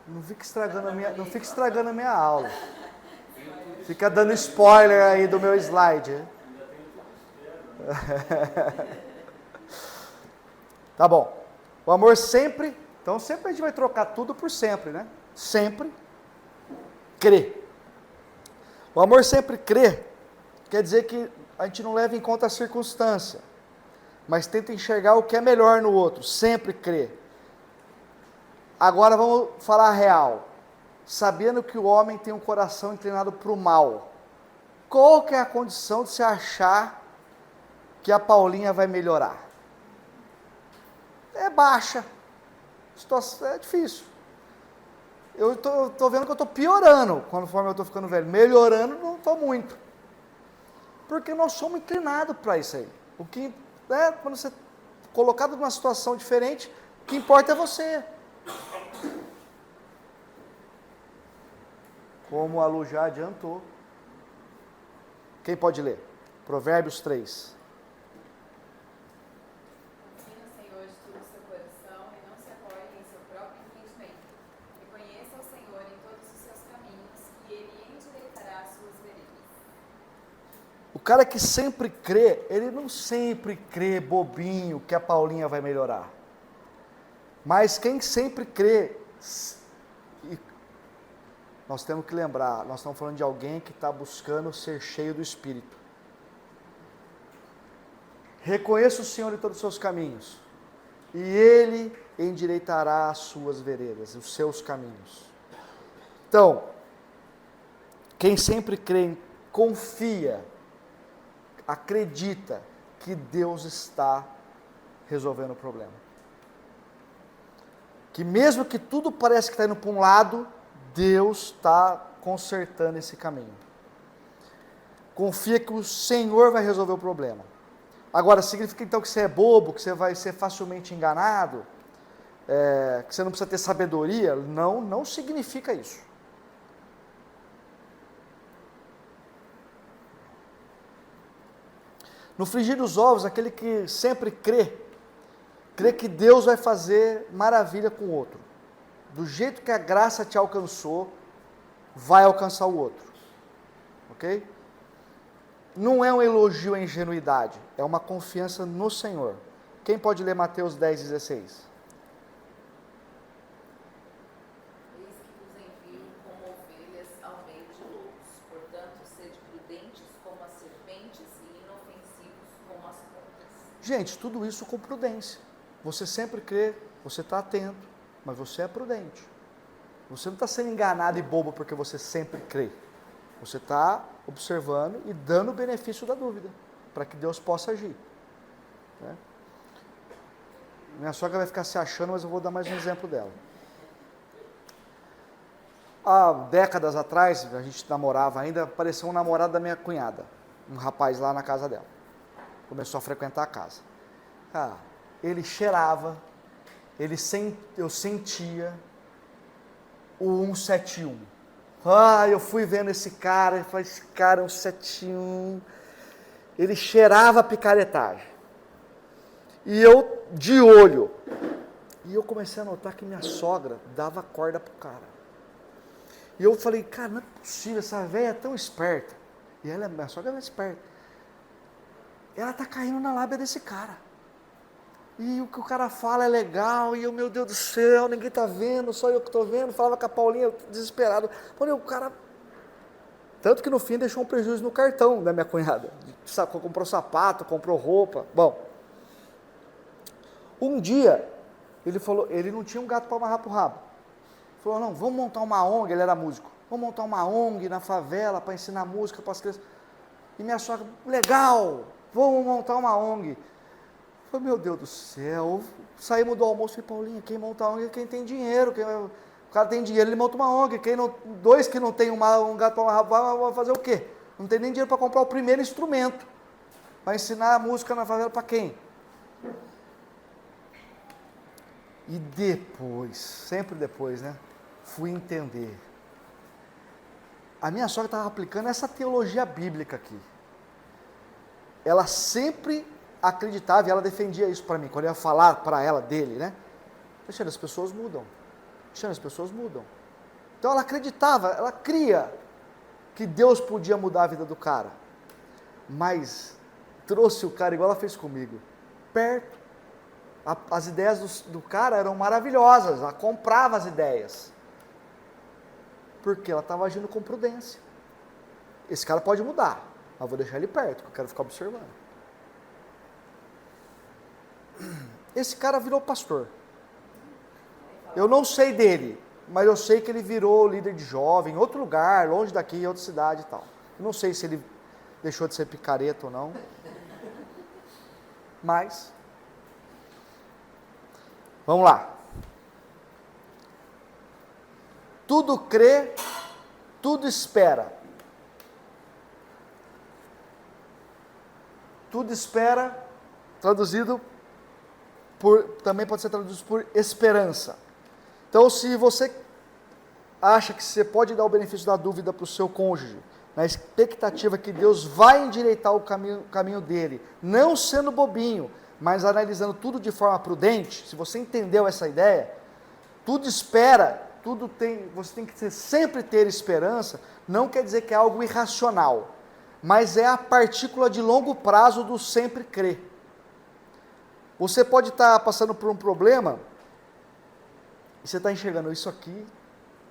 não fico estragando a minha aula. Fica dando spoiler aí do meu slide. Hein? Tá bom. O amor sempre, então sempre a gente vai trocar tudo por sempre, né? Sempre crê. O amor sempre crê, quer dizer que a gente não leva em conta a circunstância, mas tenta enxergar o que é melhor no outro, sempre crê. Agora vamos falar a real. Sabendo que o homem tem um coração inclinado para o mal, qual que é a condição de se achar que a Paulinha vai melhorar? É baixa. Situação é difícil. Eu estou vendo que eu estou piorando conforme eu estou ficando velho. Melhorando não estou muito. Porque nós somos inclinados para isso aí. O que quando você é colocado numa situação diferente, o que importa é você. Como a Lu já adiantou. Quem pode ler? Provérbios 3. Confie no Senhor de todo o seu coração e não se apoie em seu próprio entendimento. Reconheça o Senhor em todos os seus caminhos e Ele endireitará as suas veredas. O cara que sempre crê, ele não sempre crê bobinho que a Paulinha vai melhorar. Mas quem sempre crê, nós temos que lembrar, nós estamos falando de alguém que está buscando ser cheio do Espírito. Reconheça o Senhor em todos os seus caminhos, e Ele endireitará as suas veredas, os seus caminhos. Então, quem sempre crê, confia, acredita que Deus está resolvendo o problema. Que mesmo que tudo pareça que está indo para um lado, Deus está consertando esse caminho. Confia que o Senhor vai resolver o problema. Agora, significa então que você é bobo, que você vai ser facilmente enganado, que você não precisa ter sabedoria? Não, não significa isso. No frigir dos ovos, aquele que sempre crê que Deus vai fazer maravilha com o outro. Do jeito que a graça te alcançou, vai alcançar o outro. Ok? Não é um elogio à ingenuidade, é uma confiança no Senhor. Quem pode ler Mateus 10,16? Eis que vos envio como ovelhas ao meio de lobos. Portanto, sede prudentes como as serpentes e inofensivos como as pombas. Gente, tudo isso com prudência. Você sempre crê, você está atento, mas você é prudente. Você não está sendo enganado e bobo porque você sempre crê. Você está observando e dando o benefício da dúvida, para que Deus possa agir. Né? Minha sogra vai ficar se achando, mas eu vou dar mais um exemplo dela. Há décadas atrás, a gente namorava ainda, apareceu um namorado da minha cunhada, um rapaz lá na casa dela. Começou a frequentar a casa. Ele cheirava, eu sentia, o 171. Ah, eu fui vendo esse cara, eu falei, esse cara é um 171. Ele cheirava a picaretagem. E eu, de olho. E eu comecei a notar que minha sogra dava corda pro cara. E eu falei, cara, não é possível, essa velha é tão esperta. E ela, minha sogra é esperta. Ela tá caindo na lábia desse cara. E o que o cara fala é legal, e eu, meu Deus do céu, ninguém tá vendo, só eu que tô vendo. Falava com a Paulinha, eu desesperado. Falei, o cara... Tanto que no fim deixou um prejuízo no cartão da minha cunhada. Comprou sapato, comprou roupa. Bom, um dia, ele falou, ele não tinha um gato para amarrar pro rabo. Falou, não, vamos montar uma ONG, ele era músico. Vamos montar uma ONG na favela para ensinar música para as crianças. E minha sogra, legal, vamos montar uma ONG. Eu falei, meu Deus do céu, saímos do almoço e Paulinha, quem monta a ONG é quem tem dinheiro. O cara tem dinheiro, ele monta uma ONG. Dois que não tem um gato para amarrar, vai fazer o quê? Não tem nem dinheiro para comprar o primeiro instrumento. Vai ensinar a música na favela para quem? E depois, sempre depois, né? Fui entender. A minha sogra estava aplicando essa teologia bíblica aqui. Ela sempre acreditava e ela defendia isso para mim, quando eu ia falar para ela dele, né? Deixando as pessoas mudam. Deixando as pessoas mudam. Então ela acreditava, ela cria que Deus podia mudar a vida do cara. Mas trouxe o cara, igual ela fez comigo, perto. As ideias do cara eram maravilhosas, ela comprava as ideias. Porque ela estava agindo com prudência. Esse cara pode mudar, mas vou deixar ele perto, porque eu quero ficar observando. Esse cara virou pastor. Eu não sei dele, mas eu sei que ele virou líder de jovem em outro lugar, longe daqui, em outra cidade e tal. Eu não sei se ele deixou de ser picareta ou não. Mas, vamos lá. Tudo crê, tudo espera. Tudo espera, traduzido também pode ser traduzido por esperança. Então, se você acha que você pode dar o benefício da dúvida para o seu cônjuge, na expectativa que Deus vai endireitar o caminho dele, não sendo bobinho, mas analisando tudo de forma prudente, se você entendeu essa ideia, tudo espera, você tem que sempre ter esperança, não quer dizer que é algo irracional, mas é a partícula de longo prazo do sempre crer. Você pode estar passando por um problema, e você está enxergando isso aqui,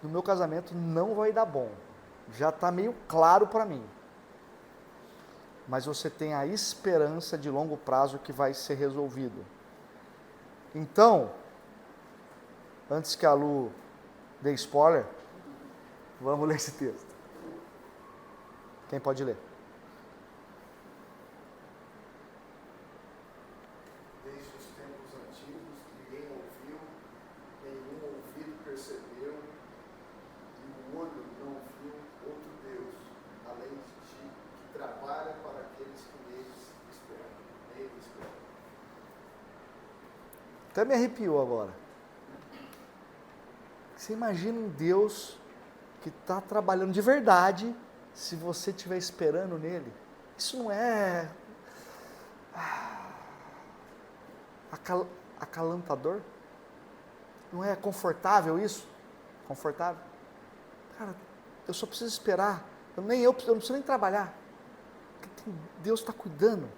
no meu casamento não vai dar bom, já está meio claro para mim, mas você tem a esperança de longo prazo que vai ser resolvido. Então, antes que a Lu dê spoiler, vamos ler esse texto. Quem pode ler? Desde os tempos antigos, ninguém ouviu, nenhum ouvido percebeu, e o olho não viu outro Deus, além de ti, que trabalha para aqueles que nele esperam. Até me arrepiou agora. Você imagina um Deus que está trabalhando de verdade, se você estiver esperando nele. Isso não é acalantador? Não é confortável isso? Confortável? Cara, eu só preciso esperar. Eu não preciso nem trabalhar. Deus está cuidando.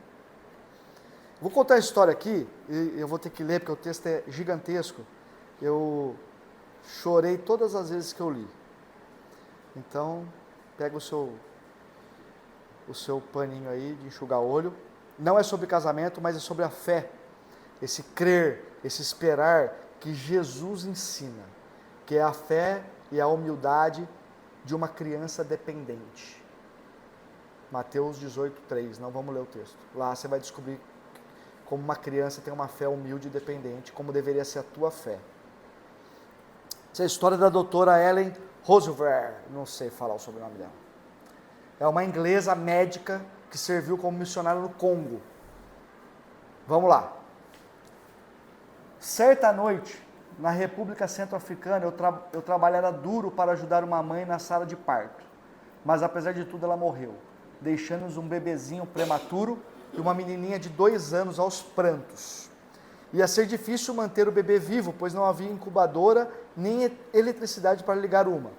Vou contar a história aqui, e eu vou ter que ler, porque o texto é gigantesco. Eu chorei todas as vezes que eu li. Então, pega o seu paninho aí de enxugar olho. Não é sobre casamento, mas é sobre a fé. Esse crer, esse esperar que Jesus ensina. Que é a fé e a humildade de uma criança dependente. Mateus 18:3, não vamos ler o texto. Lá você vai descobrir como uma criança tem uma fé humilde e dependente, como deveria ser a tua fé. Essa é a história da doutora Ellen Roosevelt, não sei falar o sobrenome dela. É uma inglesa médica que serviu como missionária no Congo. Vamos lá. Certa noite, na República Centro-Africana, eu trabalhara duro para ajudar uma mãe na sala de parto. Mas apesar de tudo, ela morreu, deixando-nos um bebezinho prematuro e uma menininha de 2 anos aos prantos. Ia ser difícil manter o bebê vivo, pois não havia incubadora nem eletricidade para ligar uma,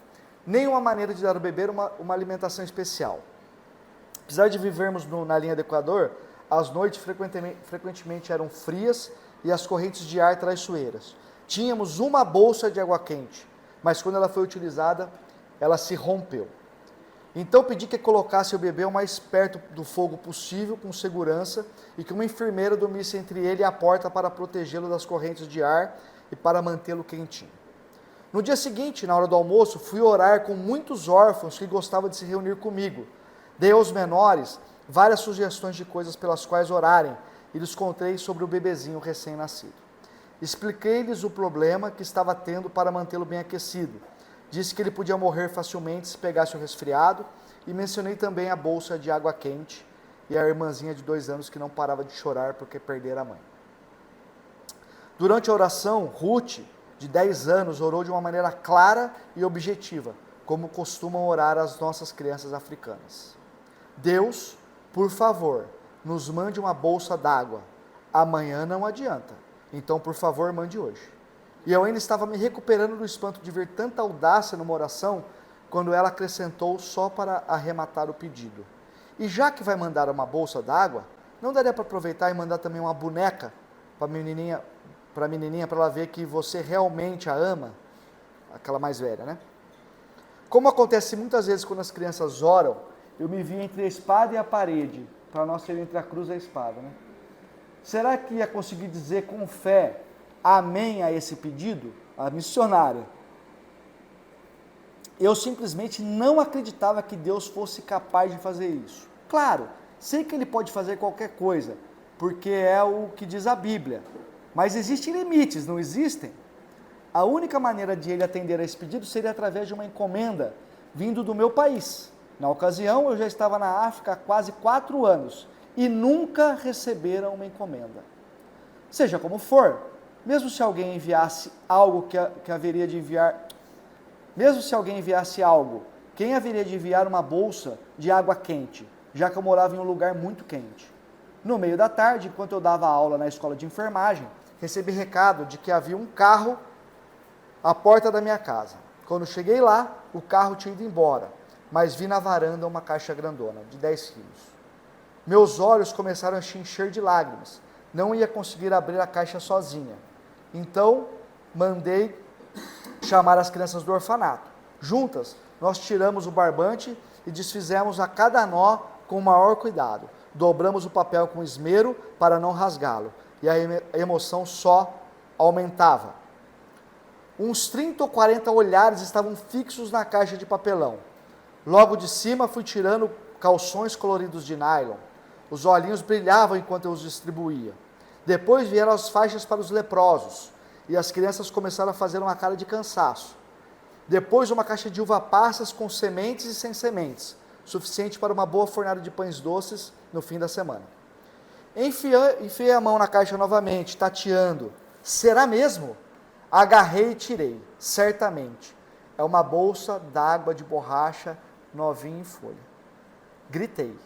nem uma maneira de dar ao bebê uma alimentação especial. Apesar de vivermos na linha do Equador, as noites frequentemente eram frias e as correntes de ar traiçoeiras. Tínhamos uma bolsa de água quente, mas quando ela foi utilizada, ela se rompeu. Então pedi que colocasse o bebê o mais perto do fogo possível, com segurança, e que uma enfermeira dormisse entre ele e a porta para protegê-lo das correntes de ar e para mantê-lo quentinho. No dia seguinte, na hora do almoço, fui orar com muitos órfãos que gostavam de se reunir comigo. Dei aos menores várias sugestões de coisas pelas quais orarem e lhes contei sobre o bebezinho recém-nascido. Expliquei-lhes o problema que estava tendo para mantê-lo bem aquecido. Disse que ele podia morrer facilmente se pegasse um resfriado e mencionei também a bolsa de água quente e a irmãzinha de 2 anos que não parava de chorar porque perdera a mãe. Durante a oração, Ruth, de 10 anos, orou de uma maneira clara e objetiva, como costumam orar as nossas crianças africanas. Deus, por favor, nos mande uma bolsa d'água. Amanhã não adianta, então por favor mande hoje. E eu ainda estava me recuperando do espanto de ver tanta audácia numa oração, quando ela acrescentou só para arrematar o pedido. E já que vai mandar uma bolsa d'água, não daria para aproveitar e mandar também uma boneca para a menininha, para ela ver que você realmente a ama? Aquela mais velha, né? Como acontece muitas vezes quando as crianças oram, eu me vi entre a espada e a parede, para nós ser entre a cruz e a espada, né? Será que ia conseguir dizer com fé amém a esse pedido? A missionária. Eu simplesmente não acreditava que Deus fosse capaz de fazer isso. Claro, sei que Ele pode fazer qualquer coisa, porque é o que diz a Bíblia. Mas existem limites, não existem? A única maneira de Ele atender a esse pedido seria através de uma encomenda vindo do meu país. Na ocasião, eu já estava na África há quase 4 anos e nunca recebera uma encomenda. Seja como for, mesmo se alguém enviasse algo que haveria de enviar, mesmo se alguém enviasse algo, quem haveria de enviar uma bolsa de água quente, já que eu morava em um lugar muito quente? No meio da tarde, enquanto eu dava aula na escola de enfermagem, recebi recado de que havia um carro à porta da minha casa. Quando cheguei lá, o carro tinha ido embora, mas vi na varanda uma caixa grandona, de 10 quilos. Meus olhos começaram a se encher de lágrimas. Não ia conseguir abrir a caixa sozinha. Então, mandei chamar as crianças do orfanato. Juntas, nós tiramos o barbante e desfizemos a cada nó com o maior cuidado. Dobramos o papel com esmero para não rasgá-lo. E a emoção só aumentava. Uns 30 ou 40 olhares estavam fixos na caixa de papelão. Logo de cima, fui tirando calções coloridos de nylon. Os olhinhos brilhavam enquanto eu os distribuía. Depois vieram as faixas para os leprosos, e as crianças começaram a fazer uma cara de cansaço. Depois uma caixa de uva passas com sementes e sem sementes, suficiente para uma boa fornada de pães doces no fim da semana. Enfiei a mão na caixa novamente, tateando. Será mesmo? Agarrei e tirei, certamente. É uma bolsa d'água de borracha novinha em folha. Gritei.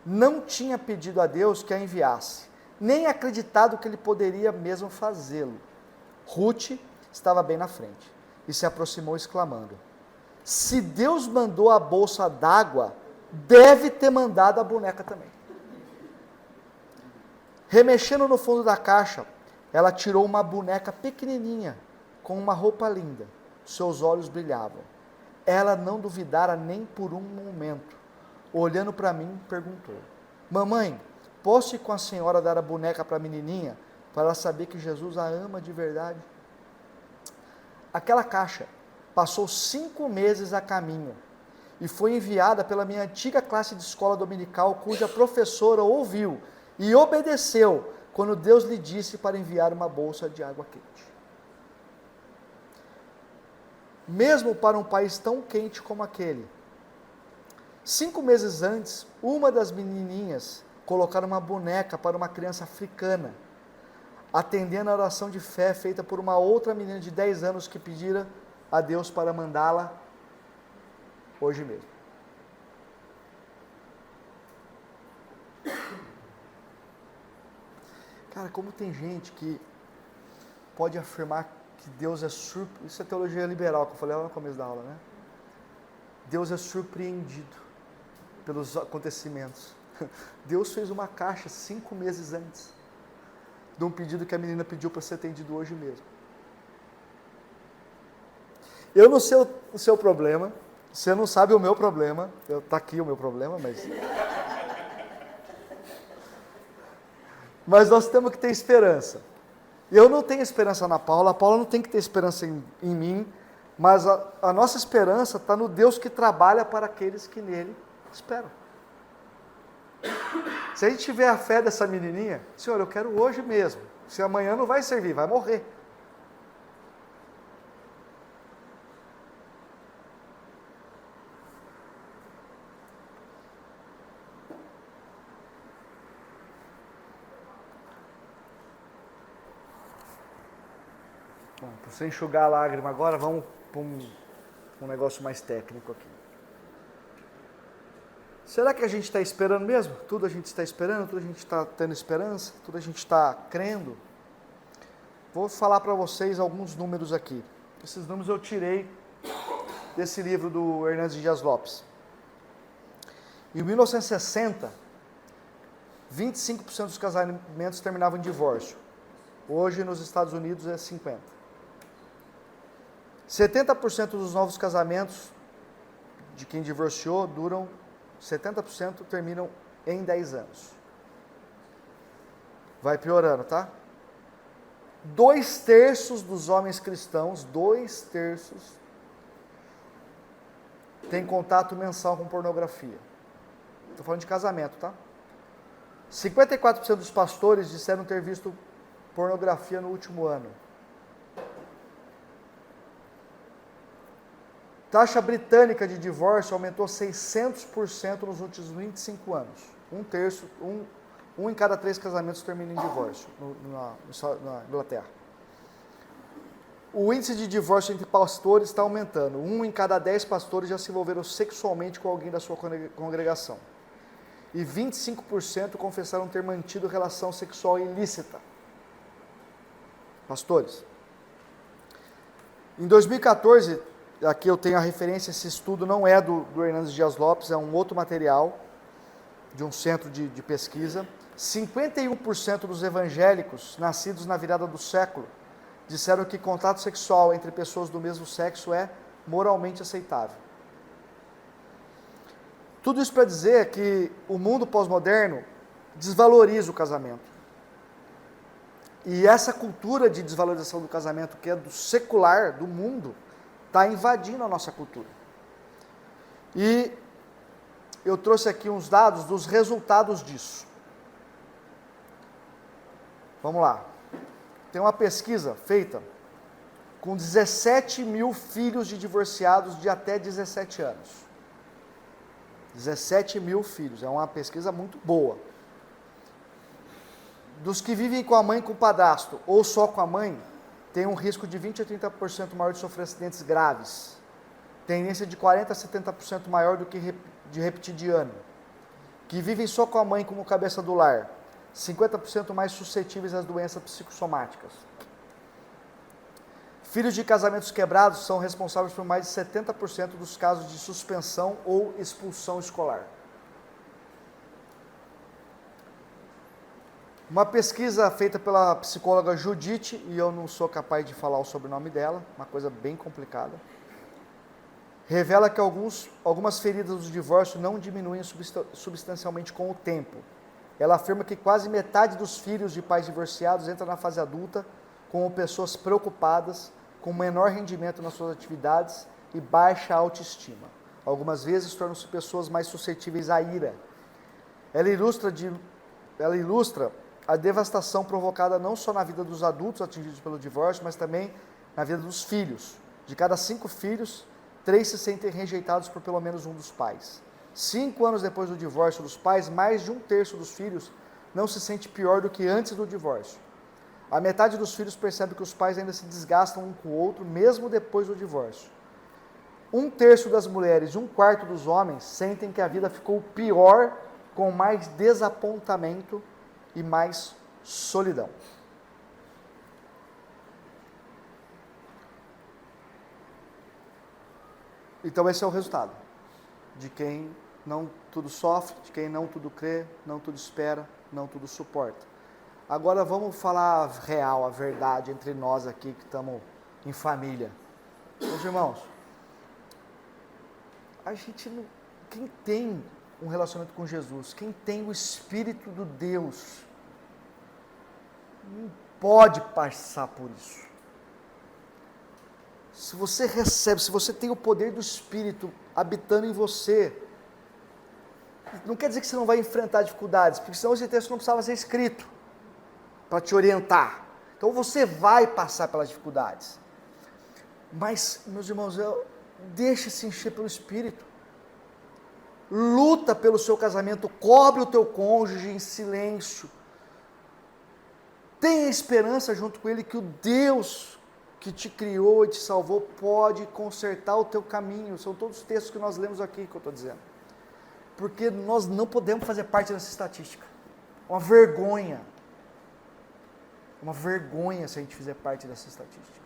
Não tinha pedido a Deus que a enviasse, nem acreditado que Ele poderia mesmo fazê-lo. Ruth estava bem na frente e se aproximou exclamando: se Deus mandou a bolsa d'água, deve ter mandado a boneca também. Remexendo no fundo da caixa, ela tirou uma boneca pequenininha, com uma roupa linda. Seus olhos brilhavam. Ela não duvidara nem por um momento. Olhando para mim, perguntou: mamãe, posso ir com a senhora dar a boneca para a menininha, para ela saber que Jesus a ama de verdade? Aquela caixa passou 5 meses a caminho e foi enviada pela minha antiga classe de escola dominical, cuja professora ouviu e obedeceu quando Deus lhe disse para enviar uma bolsa de água quente. Mesmo para um país tão quente como aquele, 5 meses antes, uma das menininhas colocaram uma boneca para uma criança africana. atendendo a oração de fé feita por uma outra menina de 10 anos que pedira a Deus para mandá-la hoje mesmo. Cara, como tem gente que pode afirmar que Deus é surpreendido. Isso é teologia liberal, que eu falei lá no começo da aula, né? Deus é surpreendido pelos acontecimentos. Deus fez uma caixa 5 meses antes de um pedido que a menina pediu para ser atendido hoje mesmo. Eu não sei o seu problema, você não sabe o meu problema, está aqui o meu problema, mas nós temos que ter esperança. Eu não tenho esperança na Paula, a Paula não tem que ter esperança em mim, mas a nossa esperança está no Deus que trabalha para aqueles que nele esperam. Se a gente tiver a fé dessa menininha, Senhor, eu quero hoje mesmo, se amanhã não vai servir, vai morrer. Bom, para você enxugar a lágrima agora, vamos para um negócio mais técnico aqui. Será que a gente está esperando mesmo? Tudo a gente está esperando? Tudo a gente está tendo esperança? Tudo a gente está crendo? Vou falar para vocês alguns números aqui. Esses números eu tirei desse livro do Hernandes Dias Lopes. Em 1960, 25% dos casamentos terminavam em divórcio. Hoje, nos Estados Unidos, é 50%. 70% dos novos casamentos de quem divorciou duram 70% terminam em 10 anos. Vai piorando, tá? 2/3 dos homens cristãos, 2/3, têm contato mensal com pornografia. Estou falando de casamento, tá? 54% dos pastores disseram ter visto pornografia no último ano. Taxa britânica de divórcio aumentou 600% nos últimos 25 anos. Um em cada 3 casamentos termina em divórcio na Inglaterra. O índice de divórcio entre pastores está aumentando. 1 em cada 10 pastores já se envolveram sexualmente com alguém da sua congregação. E 25% confessaram ter mantido relação sexual ilícita. Pastores. Em 2014... aqui eu tenho a referência, esse estudo não é do Hernandes Dias Lopes, é um outro material de um centro de pesquisa. 51% dos evangélicos nascidos na virada do século disseram que contato sexual entre pessoas do mesmo sexo é moralmente aceitável. Tudo isso para dizer que o mundo pós-moderno desvaloriza o casamento. E essa cultura de desvalorização do casamento, que é do secular, do mundo, está invadindo a nossa cultura. E eu trouxe aqui uns dados dos resultados disso. Vamos lá. Tem uma pesquisa feita com 17 mil filhos de divorciados de até 17 anos. 17 mil filhos, é uma pesquisa muito boa. Dos que vivem com a mãe e com o padrasto, ou só com a mãe, tem um risco de 20 a 30% maior de sofrer acidentes graves. Tendência de 40 a 70% maior do que de repetir de ano. Que vivem só com a mãe como cabeça do lar. 50% mais suscetíveis às doenças psicossomáticas. Filhos de casamentos quebrados são responsáveis por mais de 70% dos casos de suspensão ou expulsão escolar. Uma pesquisa feita pela psicóloga Judite, e eu não sou capaz de falar o sobrenome dela, uma coisa bem complicada, revela que algumas feridas do divórcio não diminuem substancialmente com o tempo. Ela afirma que quase metade dos filhos de pais divorciados entra na fase adulta como pessoas preocupadas, com menor rendimento nas suas atividades e baixa autoestima. Algumas vezes tornam-se pessoas mais suscetíveis à ira. Ela ilustra a devastação provocada não só na vida dos adultos atingidos pelo divórcio, mas também na vida dos filhos. De cada 5 filhos, 3 se sentem rejeitados por pelo menos um dos pais. 5 anos depois do divórcio dos pais, mais de 1/3 dos filhos não se sente pior do que antes do divórcio. A metade dos filhos percebe que os pais ainda se desgastam um com o outro, mesmo depois do divórcio. 1/3 das mulheres e 1/4 dos homens sentem que a vida ficou pior, com mais desapontamento e mais solidão. Então esse é o resultado de quem não tudo sofre, de quem não tudo crê, não tudo espera, não tudo suporta. Agora vamos falar a real, a verdade entre nós aqui que estamos em família. Meus irmãos, a gente não, quem tem um relacionamento com Jesus, quem tem o Espírito do Deus, não pode passar por isso. Se você recebe, se você tem o poder do Espírito habitando em você, não quer dizer que você não vai enfrentar dificuldades, porque senão esse texto não precisava ser escrito para te orientar. Então você vai passar pelas dificuldades. Mas, meus irmãos, deixa-se encher pelo Espírito. Luta pelo seu casamento, cobre o teu cônjuge em silêncio. Tenha esperança junto com ele que o Deus que te criou e te salvou pode consertar o teu caminho. São todos os textos que nós lemos aqui que eu estou dizendo. Porque nós não podemos fazer parte dessa estatística. Uma vergonha. Uma vergonha se a gente fizer parte dessa estatística.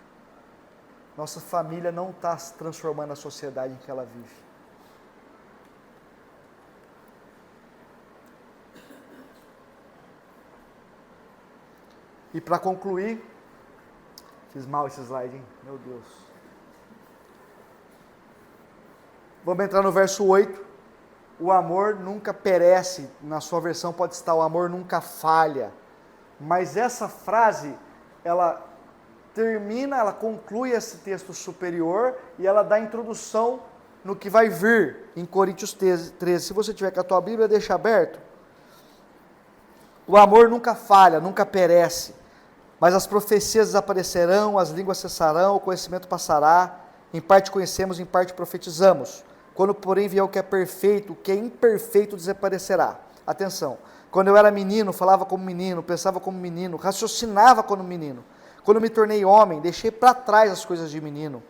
Nossa família não está se transformando a sociedade em que ela vive. E para concluir, fiz mal esse slide, hein? Meu Deus. Vamos entrar no verso 8. O amor nunca perece, na sua versão pode estar, o amor nunca falha. Mas essa frase, ela termina, ela conclui esse texto superior e ela dá introdução no que vai vir em Coríntios 13. Se você tiver com a tua Bíblia, deixa aberto. O amor nunca falha, nunca perece. Mas as profecias desaparecerão, as línguas cessarão, o conhecimento passará. Em parte conhecemos, em parte profetizamos. Quando, porém, vier o que é perfeito, o que é imperfeito desaparecerá. Atenção. Quando eu era menino, falava como menino, pensava como menino, raciocinava como menino. Quando me tornei homem, deixei para trás as coisas de menino.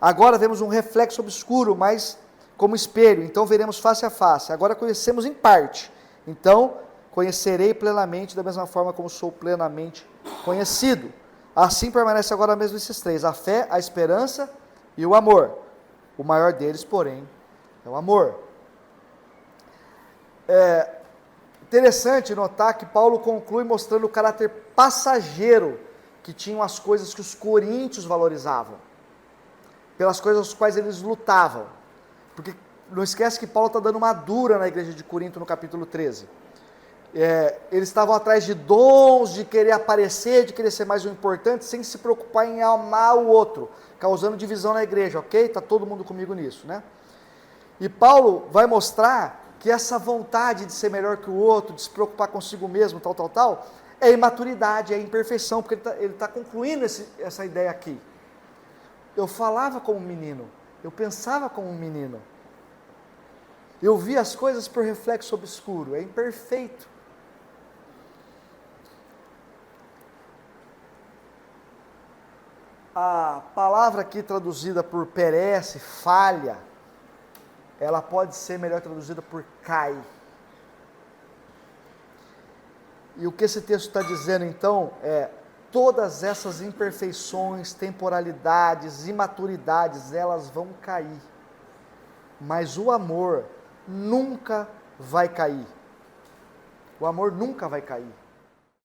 Agora vemos um reflexo obscuro, mas como espelho. Então veremos face a face. Agora conhecemos em parte. Então conhecerei plenamente, da mesma forma como sou plenamente conhecido. Assim permanece agora mesmo esses três: a fé, a esperança e o amor. O maior deles, porém, é o amor. Interessante notar que Paulo conclui mostrando o caráter passageiro que tinham as coisas que os coríntios valorizavam, pelas coisas às quais eles lutavam. Porque não esquece que Paulo está dando uma dura na igreja de Corinto no capítulo 13. Eles estavam atrás de dons, de querer aparecer, de querer ser mais um importante, sem se preocupar em amar o outro, causando divisão na igreja, ok? Está todo mundo comigo nisso, né? E Paulo vai mostrar que essa vontade de ser melhor que o outro, de se preocupar consigo mesmo, tal, é imaturidade, é imperfeição, porque ele está concluindo essa ideia aqui. Eu falava como um menino, eu pensava como um menino, eu via as coisas por reflexo obscuro, é imperfeito. A palavra aqui traduzida por perece, falha, ela pode ser melhor traduzida por cai. E o que esse texto está dizendo então é: todas essas imperfeições, temporalidades, imaturidades, elas vão cair. Mas o amor nunca vai cair. O amor nunca vai cair.